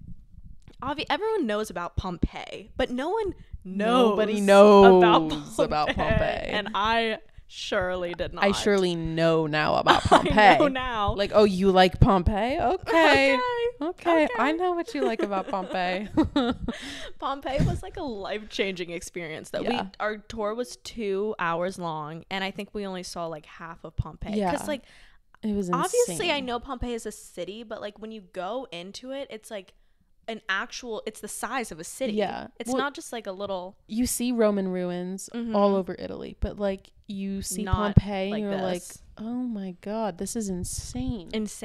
everyone knows about Pompeii, but nobody knows about Pompeii. And I surely did not. I surely know now about Pompeii. I know now. Like, oh, you like Pompeii? Okay. I know what you like about Pompeii. Pompeii was like a life-changing experience. Our tour was 2 hours long, and I think we only saw like half of Pompeii. Yeah. Because like, it was insane. Obviously, I know Pompeii is a city, but like when you go into it, it's like it's the size of a city. Yeah. It's not just like a little. You see Roman ruins all over Italy, but like you see Pompeii and you're like, oh my God, this is insane. It's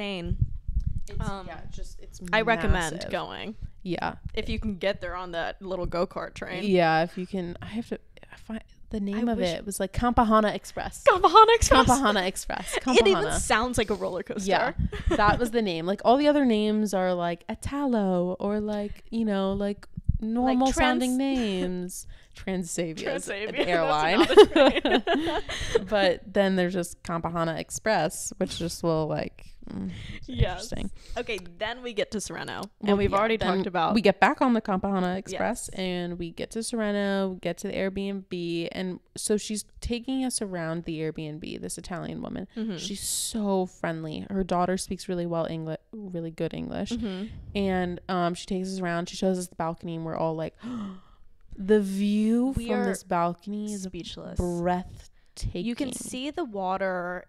I recommend going. Yeah. If you can get there on that little go-kart train. Yeah, if you can. I have to find the name of it. It was like Campahana Express. Campahana Express. It even sounds like a roller coaster. Yeah, that was the name. Like all the other names are like Italo or like, you know, like normal like sounding names. Transavia, the airline. But then there's just Campahana Express, which just will like interesting. Okay, then we get to Sereno, and we've already talked about. We get back on the Campahana Express, and we get to Sereno, get to the Airbnb, and so she's taking us around the Airbnb. This Italian woman, she's so friendly. Her daughter speaks really good English, and she takes us around. She shows us the balcony, and we're all like. The view from this balcony is speechless, breathtaking. You can see the water.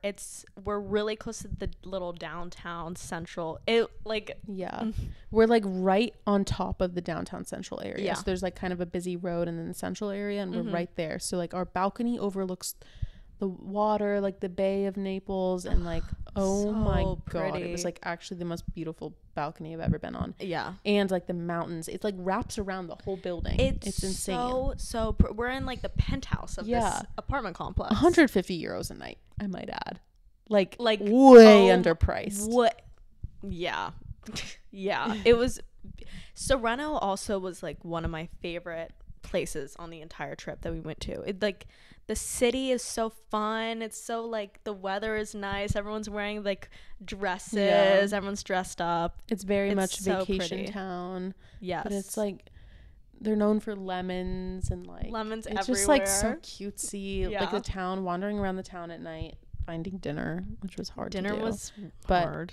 We're really close to the little downtown central. We're like right on top of the downtown central area. Yeah. So there's like kind of a busy road and then the central area, and we're right there. So like our balcony overlooks the water, like the Bay of Naples, and like oh so my God, it was like actually the most beautiful balcony I've ever been on. Yeah. And like the mountains, it's like wraps around the whole building. It's insane. We're in like the penthouse of this apartment complex. 150 euros a night, I might add. Like way underpriced. What? Yeah. Yeah. It was. Sereno also was like one of my favorite places on the entire trip that we went to. It like the city is so fun. It's so like the weather is nice. Everyone's wearing like dresses. Everyone's dressed up. It's very much vacation town. Yes. But it's like they're known for lemons and like lemons it's everywhere. Just like so cutesy. Like the town, wandering around the town at night, finding dinner, which was hard to do. Dinner was hard.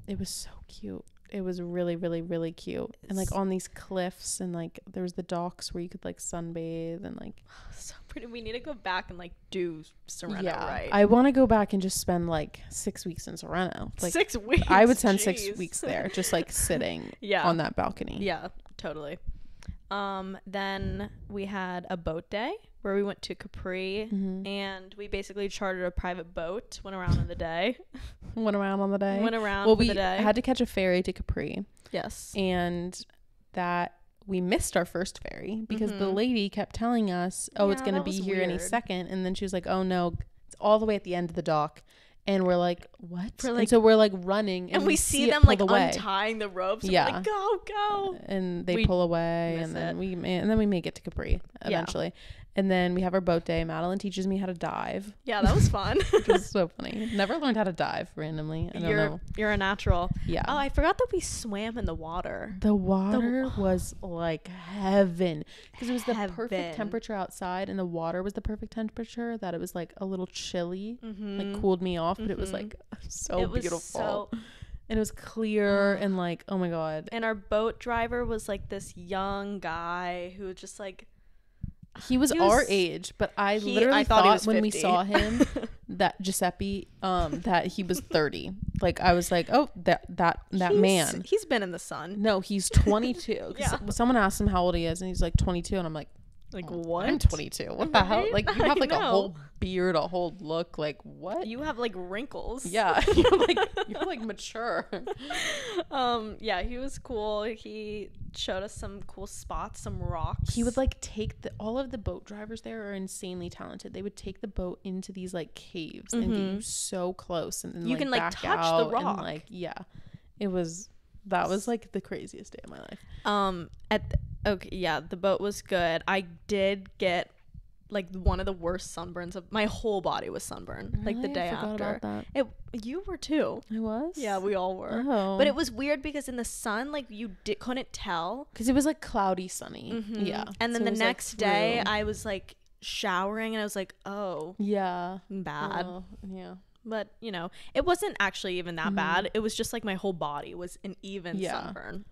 It was so cute. It was really, really, really cute. And like on these cliffs, and like there was the docks where you could like sunbathe and like so pretty. We need to go back and like do Sereno right. I want to go back and just spend like 6 weeks in Sereno. Like 6 weeks. I would spend 6 weeks there, just like sitting on that balcony. Yeah, totally. Then we had a boat day where we went to Capri, and we basically chartered a private boat, went around in the day. Went around the day. We had to catch a ferry to Capri. Yes. And that we missed our first ferry because the lady kept telling us, it's going to be here any second. And then she was like, oh no, it's all the way at the end of the dock. And we're like, what? And so we're like running, and we see them like untying the ropes. And we're like, go. And they pull away, and then we make it to Capri eventually. And then we have our boat day. Madeline teaches me how to dive. Yeah, that was fun. Which was so funny. Never learned how to dive randomly. I don't know. You're a natural. Yeah. Oh, I forgot that we swam in the water. The water was like heaven. Because it was the perfect temperature outside, and the water was the perfect temperature, that it was like a little chilly, like cooled me off, but it was like so beautiful. And it was clear and like, oh my God. And our boat driver was like this young guy who was just like, he was our age, but I literally thought when we saw him that Giuseppe, that he was 30. Like, I was like, oh, that man. He's been in the sun. No, he's 22. Yeah. Someone asked him how old he is, and he's like 22, and I'm like, what? I'm 22. What the hell? Like, you have like a whole beard, a whole look. Like, what? You have like wrinkles. Yeah, you're like mature. Yeah, he was cool. He showed us some cool spots, some rocks. He would like take all of the boat drivers there are insanely talented. They would take the boat into these like caves and get you so close, and then you can like touch the rock. And, like, yeah, that was like the craziest day of my life. Okay, yeah, the boat was good. I did get like one of the worst sunburns of my whole body was sunburned. Really? Like the day I forgot after. about that. You were too. I was? Yeah, we all were. Oh. But it was weird because in the sun, like you couldn't tell. Because it was like cloudy, sunny. Yeah. And then the next day, I was like showering and I was like, oh. Yeah. Bad. Oh, yeah. But, you know, it wasn't actually even that bad. It was just like my whole body was an even sunburn.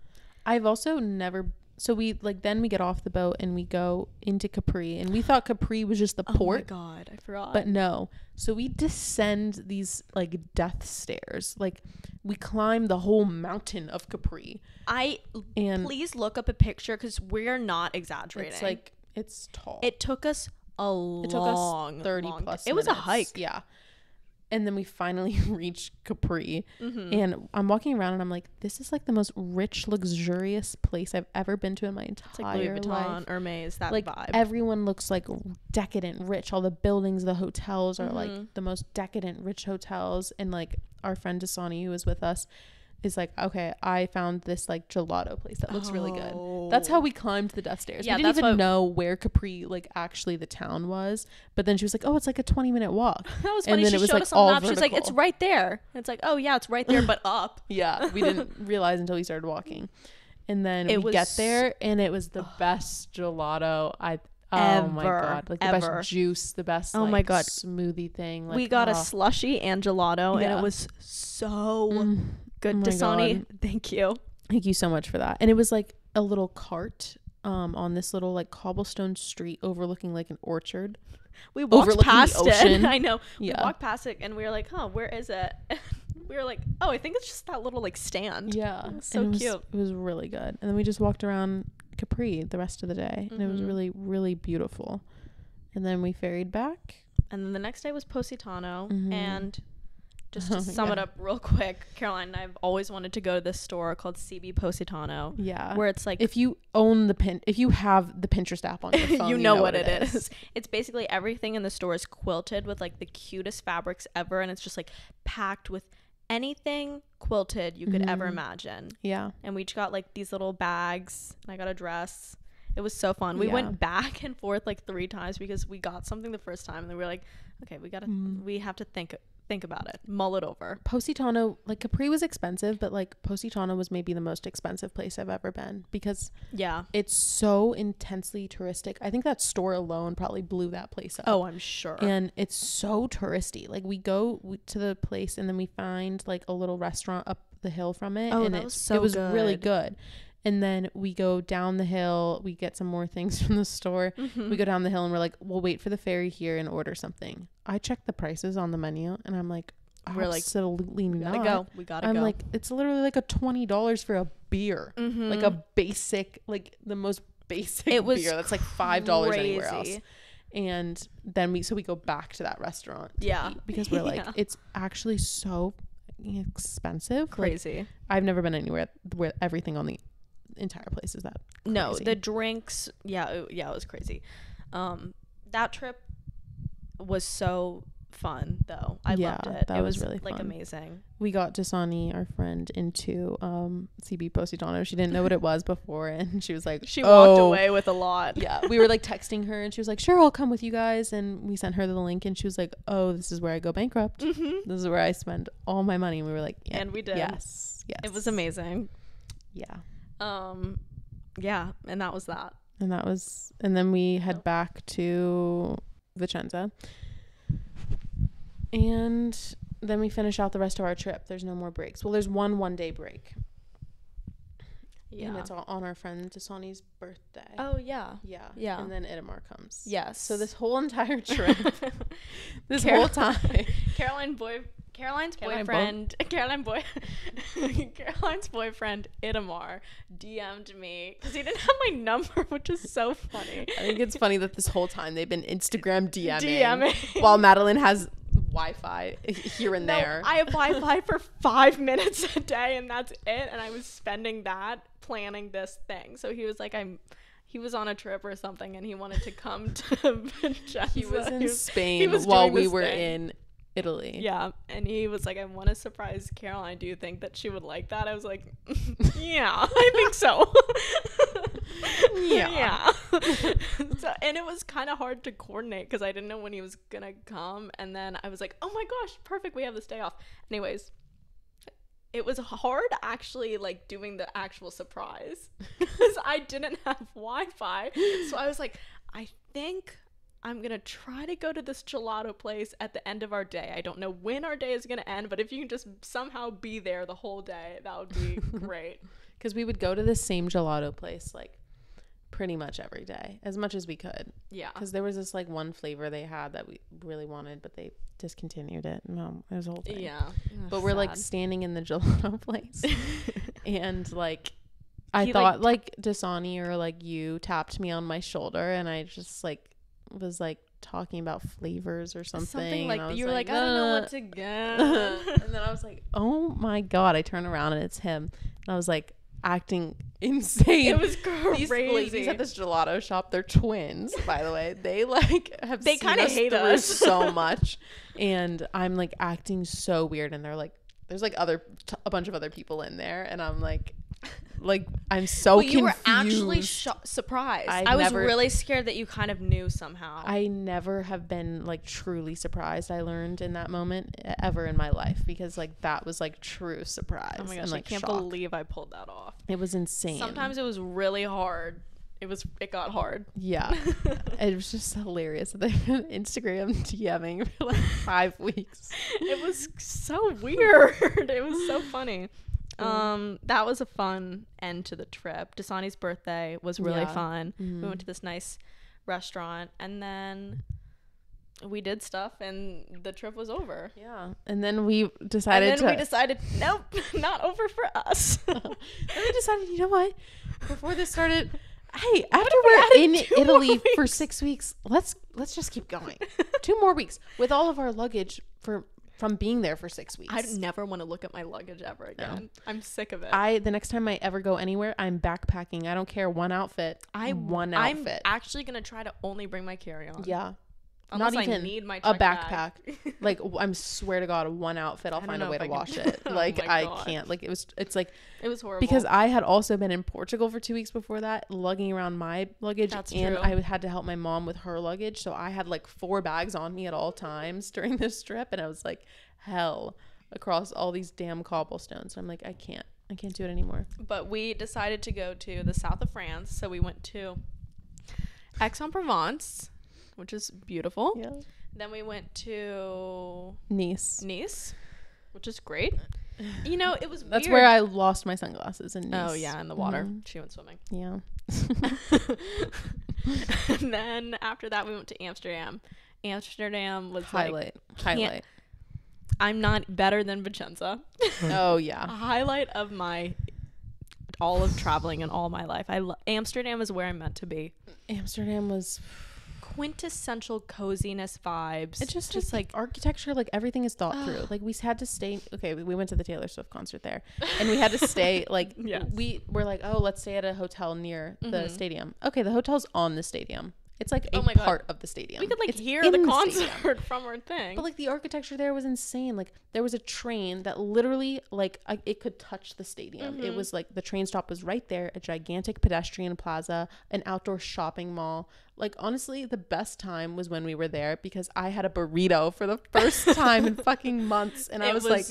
I've also never... So we like then we get off the boat and we go into Capri, and we thought Capri was just the port. Oh my god, I forgot. But no. So we descend these like death stairs. Like we climb the whole mountain of Capri. Please look up a picture because we're not exaggerating. It's like it's tall. It took us 30 plus. It was a hike. Yeah. And then we finally reach Capri, and I'm walking around and I'm like, this is like the most rich, luxurious place I've ever been to in my entire it's like Louis Vuitton, life. Hermes, that like, vibe. Everyone looks like decadent, rich. All the buildings, the hotels are like the most decadent, rich hotels. And like our friend Dasani, who was with us, is like, okay, I found this like gelato place that looks really good. That's how we climbed the death stairs. Yeah, we didn't even know where Capri like actually the town was, but then she was like, oh, it's like a 20-minute walk. That was funny. And then she showed us on the map. She's like, it's right there. And it's like, oh yeah, it's right there, but up. Yeah, we didn't realize until we started walking. And then we get there, and it was the best gelato oh my god, like the best juice, the best my god smoothie thing. Like, we got a slushy and gelato, and it was so good. Dasani, thank you so much for that. And it was like a little cart on this little like cobblestone street overlooking like an orchard. We walked past it. I know. Yeah. We walked past it and we were like, huh, where is it? We were like, oh, I think it's just that little like stand. Yeah, it was so cute. It was really good. And then we just walked around Capri the rest of the day, and it was really, really beautiful. And then we ferried back, and then the next day was Positano. And just to sum it up real quick, Caroline and I've always wanted to go to this store called CB Positano. Yeah, where it's like, if you have the Pinterest app on your phone, you know what it is. It's basically everything in the store is quilted with like the cutest fabrics ever, and it's just like packed with anything quilted you could ever imagine. Yeah. And we each got like these little bags, and I got a dress. It was so fun. We went back and forth like 3 times because we got something the first time, and then we were like, okay, we have to think about it, mull it over. Positano, like Capri was expensive, but like Positano was maybe the most expensive place I've ever been because it's so intensely touristic. I think that store alone probably blew that place up. Oh, I'm sure. And it's so touristy. Like we go to the place, and then we find like a little restaurant up the hill from it. Oh, and it was really good. And then we go down the hill, we get some more things from the store. We go down the hill and we're like, we'll wait for the ferry here and order something. I checked the prices on the menu and I'm like, absolutely not. We gotta go. I'm like, it's literally like a $20 for a beer. Like a basic, like the most basic beer. That's like $5 anywhere else. And then we go back to that restaurant. Yeah. Because we're like, it's actually so expensive. Crazy. Like, I've never been anywhere where everything on the entire place is that crazy. No, the drinks, it was crazy. That trip was so fun though. I loved it. It was really fun. Like amazing. We got Dasani, our friend, into CB Positano. She didn't know what it was before, and she was like, she walked away with a lot. Yeah, we were like texting her, and she was like, sure, I'll come with you guys. And we sent her the link, and she was like, oh, this is where I go bankrupt. This is where I spend all my money. And we were like, yeah, and we did. Yes, it was amazing. Yeah. And that was that. And then we head back to Vicenza. And then we finish out the rest of our trip. There's no more breaks. Well, there's one day break. Yeah. And it's all on our friend Dasani's birthday. Oh, yeah. Yeah. Yeah. And then Itamar comes. Yes. So this whole entire trip, whole time. Caroline's boyfriend Itamar DM'd me because he didn't have my number, which is so funny. I think it's funny that this whole time they've been Instagram DMing. While Madeline has Wi-Fi here and there. I have Wi-Fi for 5 minutes a day, and that's it. And I was spending that planning this thing. So he was like, he was on a trip or something, and he wanted to come to Vicenza. He was in Spain while we were in Italy. Yeah, and he was like, I want to surprise Caroline. Do you think that she would like that? I was like, yeah, I think so. Yeah. So, and it was kind of hard to coordinate because I didn't know when he was gonna come, and then I was like, oh my gosh, perfect, we have this day off. Anyways, it was hard actually, like, doing the actual surprise because I didn't have Wi-Fi. So I was like, I think I'm gonna try to go to this gelato place at the end of our day. I don't know when our day is gonna end, but if you can just somehow be there the whole day, that would be great. Because we would go to the same gelato place like pretty much every day, as much as we could. Yeah. Because there was this like one flavor they had that we really wanted, but they discontinued it. No, it was a whole thing. Yeah. But we're like standing in the gelato place, and like I thought like Dasani or like you tapped me on my shoulder, and I just like was like talking about flavors or something like you were like, I don't know what to get. And then I was like, oh my god, I turn around and it's him, and I was like acting insane. It was crazy. These ladies at this gelato shop, they're twins, by the way. They like they kind of hate us so much, and I'm like acting so weird, and they're like, there's like a bunch of other people in there, and I'm like I'm so confused. You were actually surprised. I was really scared that you kind of knew somehow. I never have been like truly surprised. I learned in that moment ever in my life, because like that was like true surprise. Oh my gosh, and, like, I can't believe I pulled that off. It was insane. Sometimes it was really hard. It got hard. Yeah. It was just hilarious that they've been Instagram DMing for like 5 weeks. It was so weird. It was so funny. That was a fun end to the trip. Dasani's birthday was really fun. Mm-hmm. We went to this nice restaurant, and then we did stuff, and the trip was over. Yeah. And then we decided nope, not over for us. Then we decided, you know what, before this started, hey, after we're in Italy for 6 weeks, let's just keep going. 2 more weeks with all of our luggage from being there for 6 weeks. I never want to look at my luggage ever again. No. I'm sick of it. The next time I ever go anywhere, I'm backpacking. I don't care, one outfit. I'm actually going to try to only bring my carry-on. Yeah. Unless not even I need my a backpack. Like, I'm swear to God, one outfit, I'll find a way to wash it. Like, I can't. Like, it was horrible. Because I had also been in Portugal for 2 weeks before that, lugging around my luggage. That's true. I had to help my mom with her luggage. So I had like 4 bags on me at all times during this trip. And I was like, hell, across all these damn cobblestones. I'm like, I can't do it anymore. But we decided to go to the south of France. So we went to Aix-en-Provence, which is beautiful. Yeah. Then we went to Nice, which is great. You know, it was That's weird. where I lost my sunglasses in Nice. Oh yeah, in the water. Mm-hmm. She went swimming. Yeah. And then after that, we went to Amsterdam. Amsterdam was highlight. I'm not better than Vicenza. Oh yeah. A highlight of all of traveling in all my life. Amsterdam is where I'm meant to be. Amsterdam was quintessential coziness vibes. It's just like architecture, like everything is thought through. Like we had to stay. Okay, we went to the Taylor Swift concert there, and we had to stay. Like we were like, oh, let's stay at a hotel near the stadium. Okay, the hotel's on the stadium. It's like a part of the stadium. We could hear the concert from our thing. But like the architecture there was insane. Like there was a train that literally it could touch the stadium. It was like the train stop was right there, a gigantic pedestrian plaza, an outdoor shopping mall. Like honestly, the best time was when we were there, because I had a burrito for the first time in fucking months, and I was like,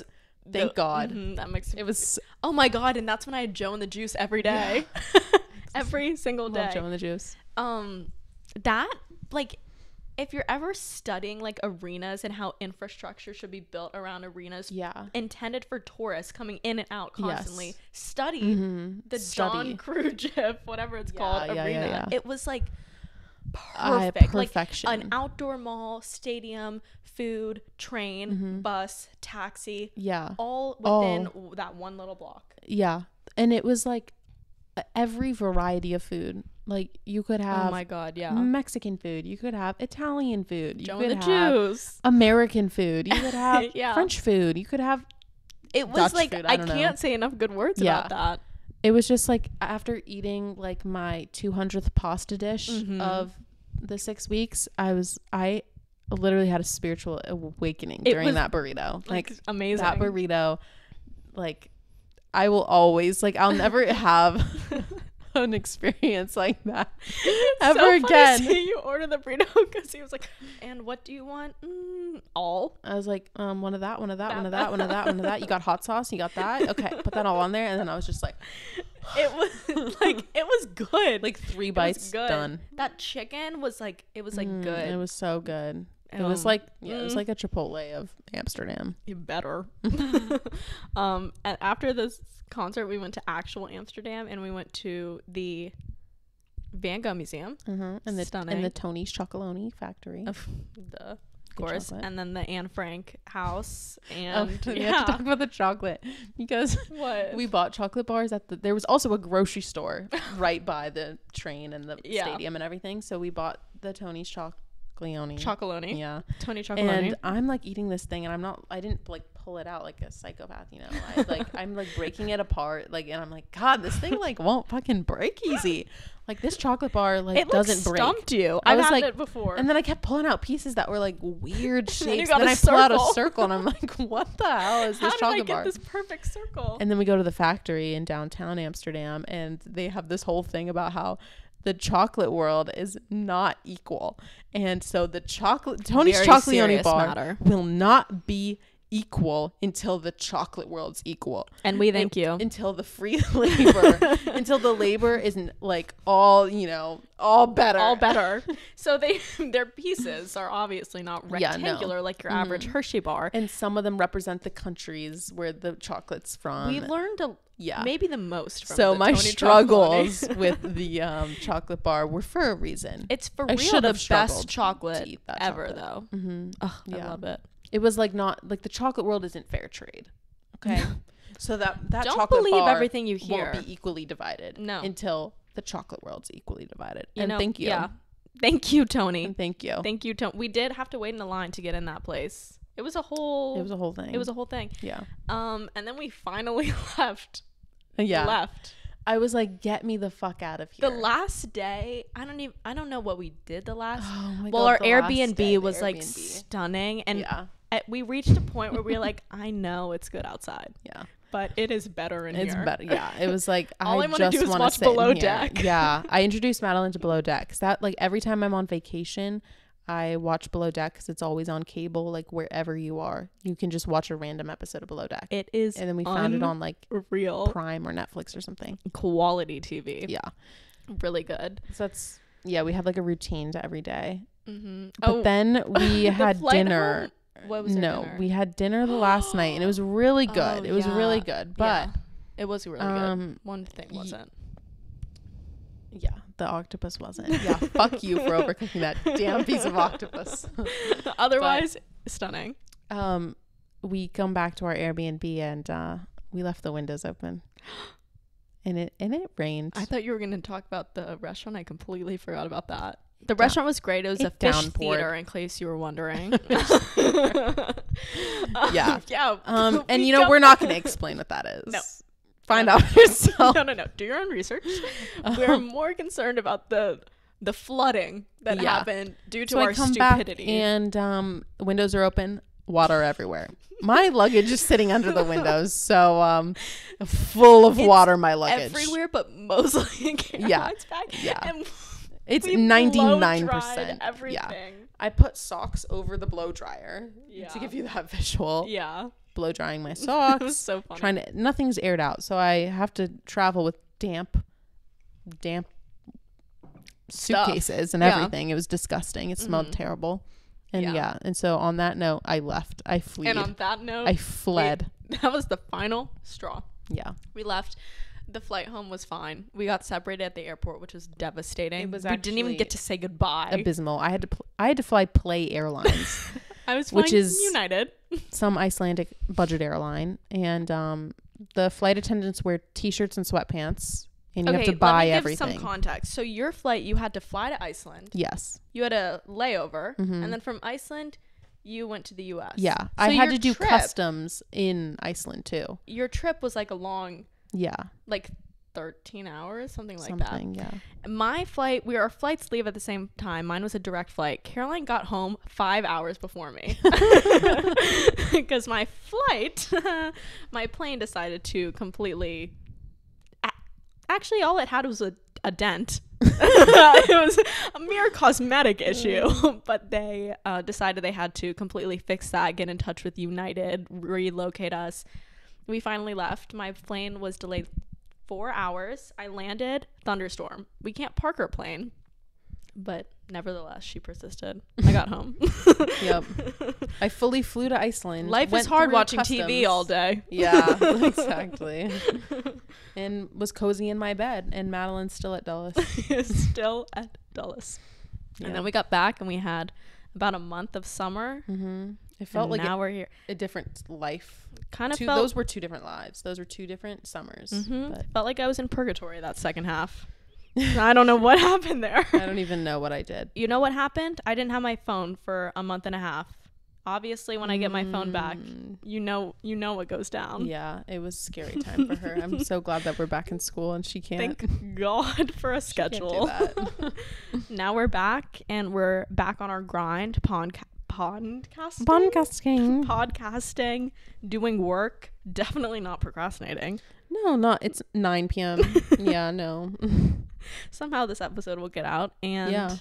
thank God. That makes it was. Oh my God! And that's when I had Joe and the Juice every day, every single day. Love Joe and the Juice. That, like, if you're ever studying like arenas and how infrastructure should be built around arenas intended for tourists coming in and out constantly, study the John Kruger, whatever it's called, arena. It was like perfect. Perfection. Like an outdoor mall, stadium, food, train, bus, taxi. Yeah. All within that one little block. Yeah. And it was like every variety of food. Like you could have, oh my god, yeah, Mexican food. You could have Italian food. You could have Jews. American food. You could have French food. You could have. It was Dutch like food. I can't say enough good words about that. It was just like after eating like my 200th pasta dish of the 6 weeks, I literally had a spiritual awakening during that burrito. Like amazing. That burrito, like I will always like I'll never have an experience like that ever so again. Funny you order the burrito because he was like, and what do you want? All. I was like, one of that, one of that, one of that, one of that, one of that. You got hot sauce? You got that? Okay, put that all on there. And then I was just like, it was good. Like 3 bites done. That chicken was like, it was like good. It was so good. It was like it was like a Chipotle of Amsterdam. You better. And after this concert, we went to actual Amsterdam and we went to the Van Gogh Museum. And the Tony's Chocolonely factory. Of course. And then the Anne Frank house. And we have to talk about the chocolate because we bought chocolate bars at there was also a grocery store right by the train and the stadium and everything. So we bought the Tony's Chocolonely. Yeah. Tony Chocolonely. And I'm like eating this thing and I didn't like pull it out like a psychopath, you know. I'm like breaking it apart, like, and I'm like, God, this thing like won't fucking break easy. Like this chocolate bar like doesn't break. It stumped you. I've had it before. And then I kept pulling out pieces that were like weird shapes. Then I pull out a circle and I'm like, what the hell is this chocolate bar? How did I get this perfect circle? And then we go to the factory in downtown Amsterdam and they have this whole thing about how the chocolate world is not equal. And so the Tony's Chocolonely bar will not be equal until the chocolate world's equal. And we thank you. Until the free labor, until the labor isn't like all, you know, all better. All better. So their pieces are obviously not rectangular like your average Hershey bar. And some of them represent the countries where the chocolate's from. We learned maybe the most from so the my Tony struggles with the chocolate bar were for a reason. It's for real the best chocolate ever though. I love it. It was like not like the chocolate world isn't fair trade. Okay. So that don't chocolate believe bar everything you hear. Won't be equally divided. No. Until the chocolate world's equally divided. Thank you. Yeah. Thank you, Tony. And thank you. Thank you, Tony. We did have to wait in a line to get in that place. It was a whole thing. Yeah. And then we finally left. I was like, get me the fuck out of here. The last day, I don't know what we did the last. Oh my God, our Airbnb was like stunning. And we reached a point where we were like, I know it's good outside. Yeah. But it is better in here. It's better. Yeah. It was like, all I want to do is watch Below Deck. Yeah. I introduced Madeline to Below Deck. 'Cause that like every time I'm on vacation, I watch Below Deck because it's always on cable, like wherever you are. You can just watch a random episode of Below Deck. It is. And then we found it on like real Prime or Netflix or something. Quality TV. Yeah. Really good. So that's, we have like a routine to every day. But then we had dinner. What was dinner? We had dinner the last night and it was really good. It was really good. But it was really good. One thing wasn't. Yeah, the octopus wasn't. Yeah, fuck you for overcooking that damn piece of octopus. Otherwise, stunning. We come back to our Airbnb and we left the windows open. And it rained. I thought you were going to talk about the restaurant. I completely forgot about that. The restaurant was great. It was a fish theater, in case you were wondering. Yeah. And you know, we're not going to explain what that is. No. Find out yourself. No. Do your own research. We're more concerned about the flooding that happened due to our stupidity. And the windows are open, water everywhere. My luggage is sitting under the windows, so full of water. My luggage everywhere, but mostly in Caroline's bag. Yeah, and it's 99%. Everything. Yeah. I put socks over the blow dryer to give you that visual. Yeah. Blow drying my socks. It was so funny. Nothing's aired out, so I have to travel with damp suitcases and everything. It was disgusting. It smelled terrible. And and so on that note, I left. I fled. And on that note, I fled. That was the final straw. Yeah. We left. The flight home was fine. We got separated at the airport, which was devastating. It was we didn't even get to say goodbye. Abysmal. I had to fly Play Airlines. I was flying United. Some Icelandic budget airline, and the flight attendants wear t-shirts and sweatpants, and you have to buy everything. Give some context. So your flight, you had to fly to Iceland. Yes. You had a layover, and then from Iceland, you went to the U.S. Yeah, so I had to do customs in Iceland too. Your trip was like a long. Yeah. Like 13 hours, something like that. Yeah. My flight, our flights leave at the same time. Mine was a direct flight. Caroline got home 5 hours before me. Because my flight, my plane decided to completely... Actually, all it had was a dent. It was a mere cosmetic issue. But they decided they had to completely fix that, get in touch with United, relocate us. We finally left. My plane was delayed 4 hours. I landed, thunderstorm. We can't park our plane. But nevertheless, she persisted. I got home. Yep. I fully flew to Iceland. Life is hard watching TV all day. Yeah, exactly. And was cozy in my bed. And Madeline's still at Dulles. Still at Dulles. Yeah. And then we got back and we had about a month of summer. Mm-hmm. It felt like now we're here. A different life. Kind of felt. Those were two different lives. Those were two different summers. Mm-hmm. But felt like I was in purgatory that second half. I don't know what happened there. I don't even know what I did. You know what happened? I didn't have my phone for a month and a half. Obviously, when I get my phone back, you know what goes down. Yeah, it was a scary time for her. I'm so glad that we're back in school and she can't. Thank God for a schedule. She can't do that. Now we're back and we're back on our grind. Podcasting, doing work, definitely not procrastinating. No, it's 9 p.m. Yeah, no. Somehow this episode will get out and yeah.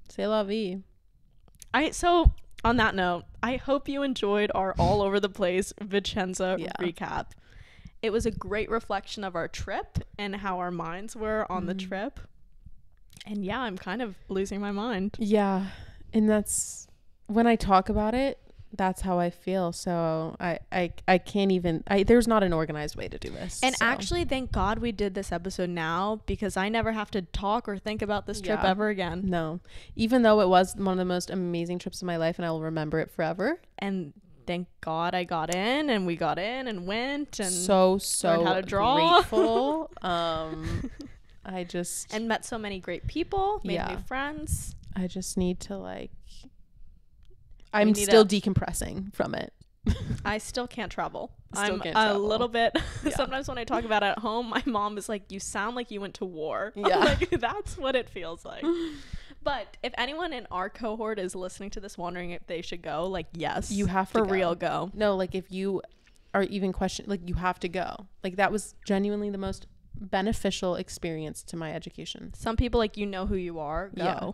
C'est la vie. So on that note, I hope you enjoyed our all over the place Vicenza recap. It was a great reflection of our trip and how our minds were on the trip. And yeah, I'm kind of losing my mind. Yeah. And that's when I talk about it, that's how I feel. So I can't even, there's not an organized way to do this. And actually, thank God we did this episode now because I never have to talk or think about this trip ever again. No, even though it was one of the most amazing trips of my life and I will remember it forever. And thank God I got in and we got in and went and so learned how to draw. Grateful. And met so many great people, made new friends. I just need to I'm still decompressing from it. I still can't travel. I'm a little bit. Sometimes when I talk about it at home, my mom is like, you sound like you went to war. Yeah. Like, that's what it feels like. But if anyone in our cohort is listening to this wondering if they should go, yes. You have to for real go. No, if you are even questioning, you have to go. That was genuinely the most beneficial experience to my education. Some people who know who you are. Go. Yeah,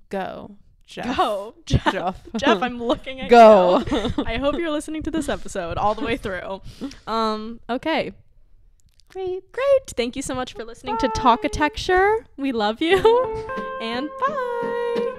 go. Jeff. Go. Jeff, I'm looking at you. I hope you're listening to this episode all the way through. Okay. Great. Thank you so much for listening to Talkitecture. We love you. And bye.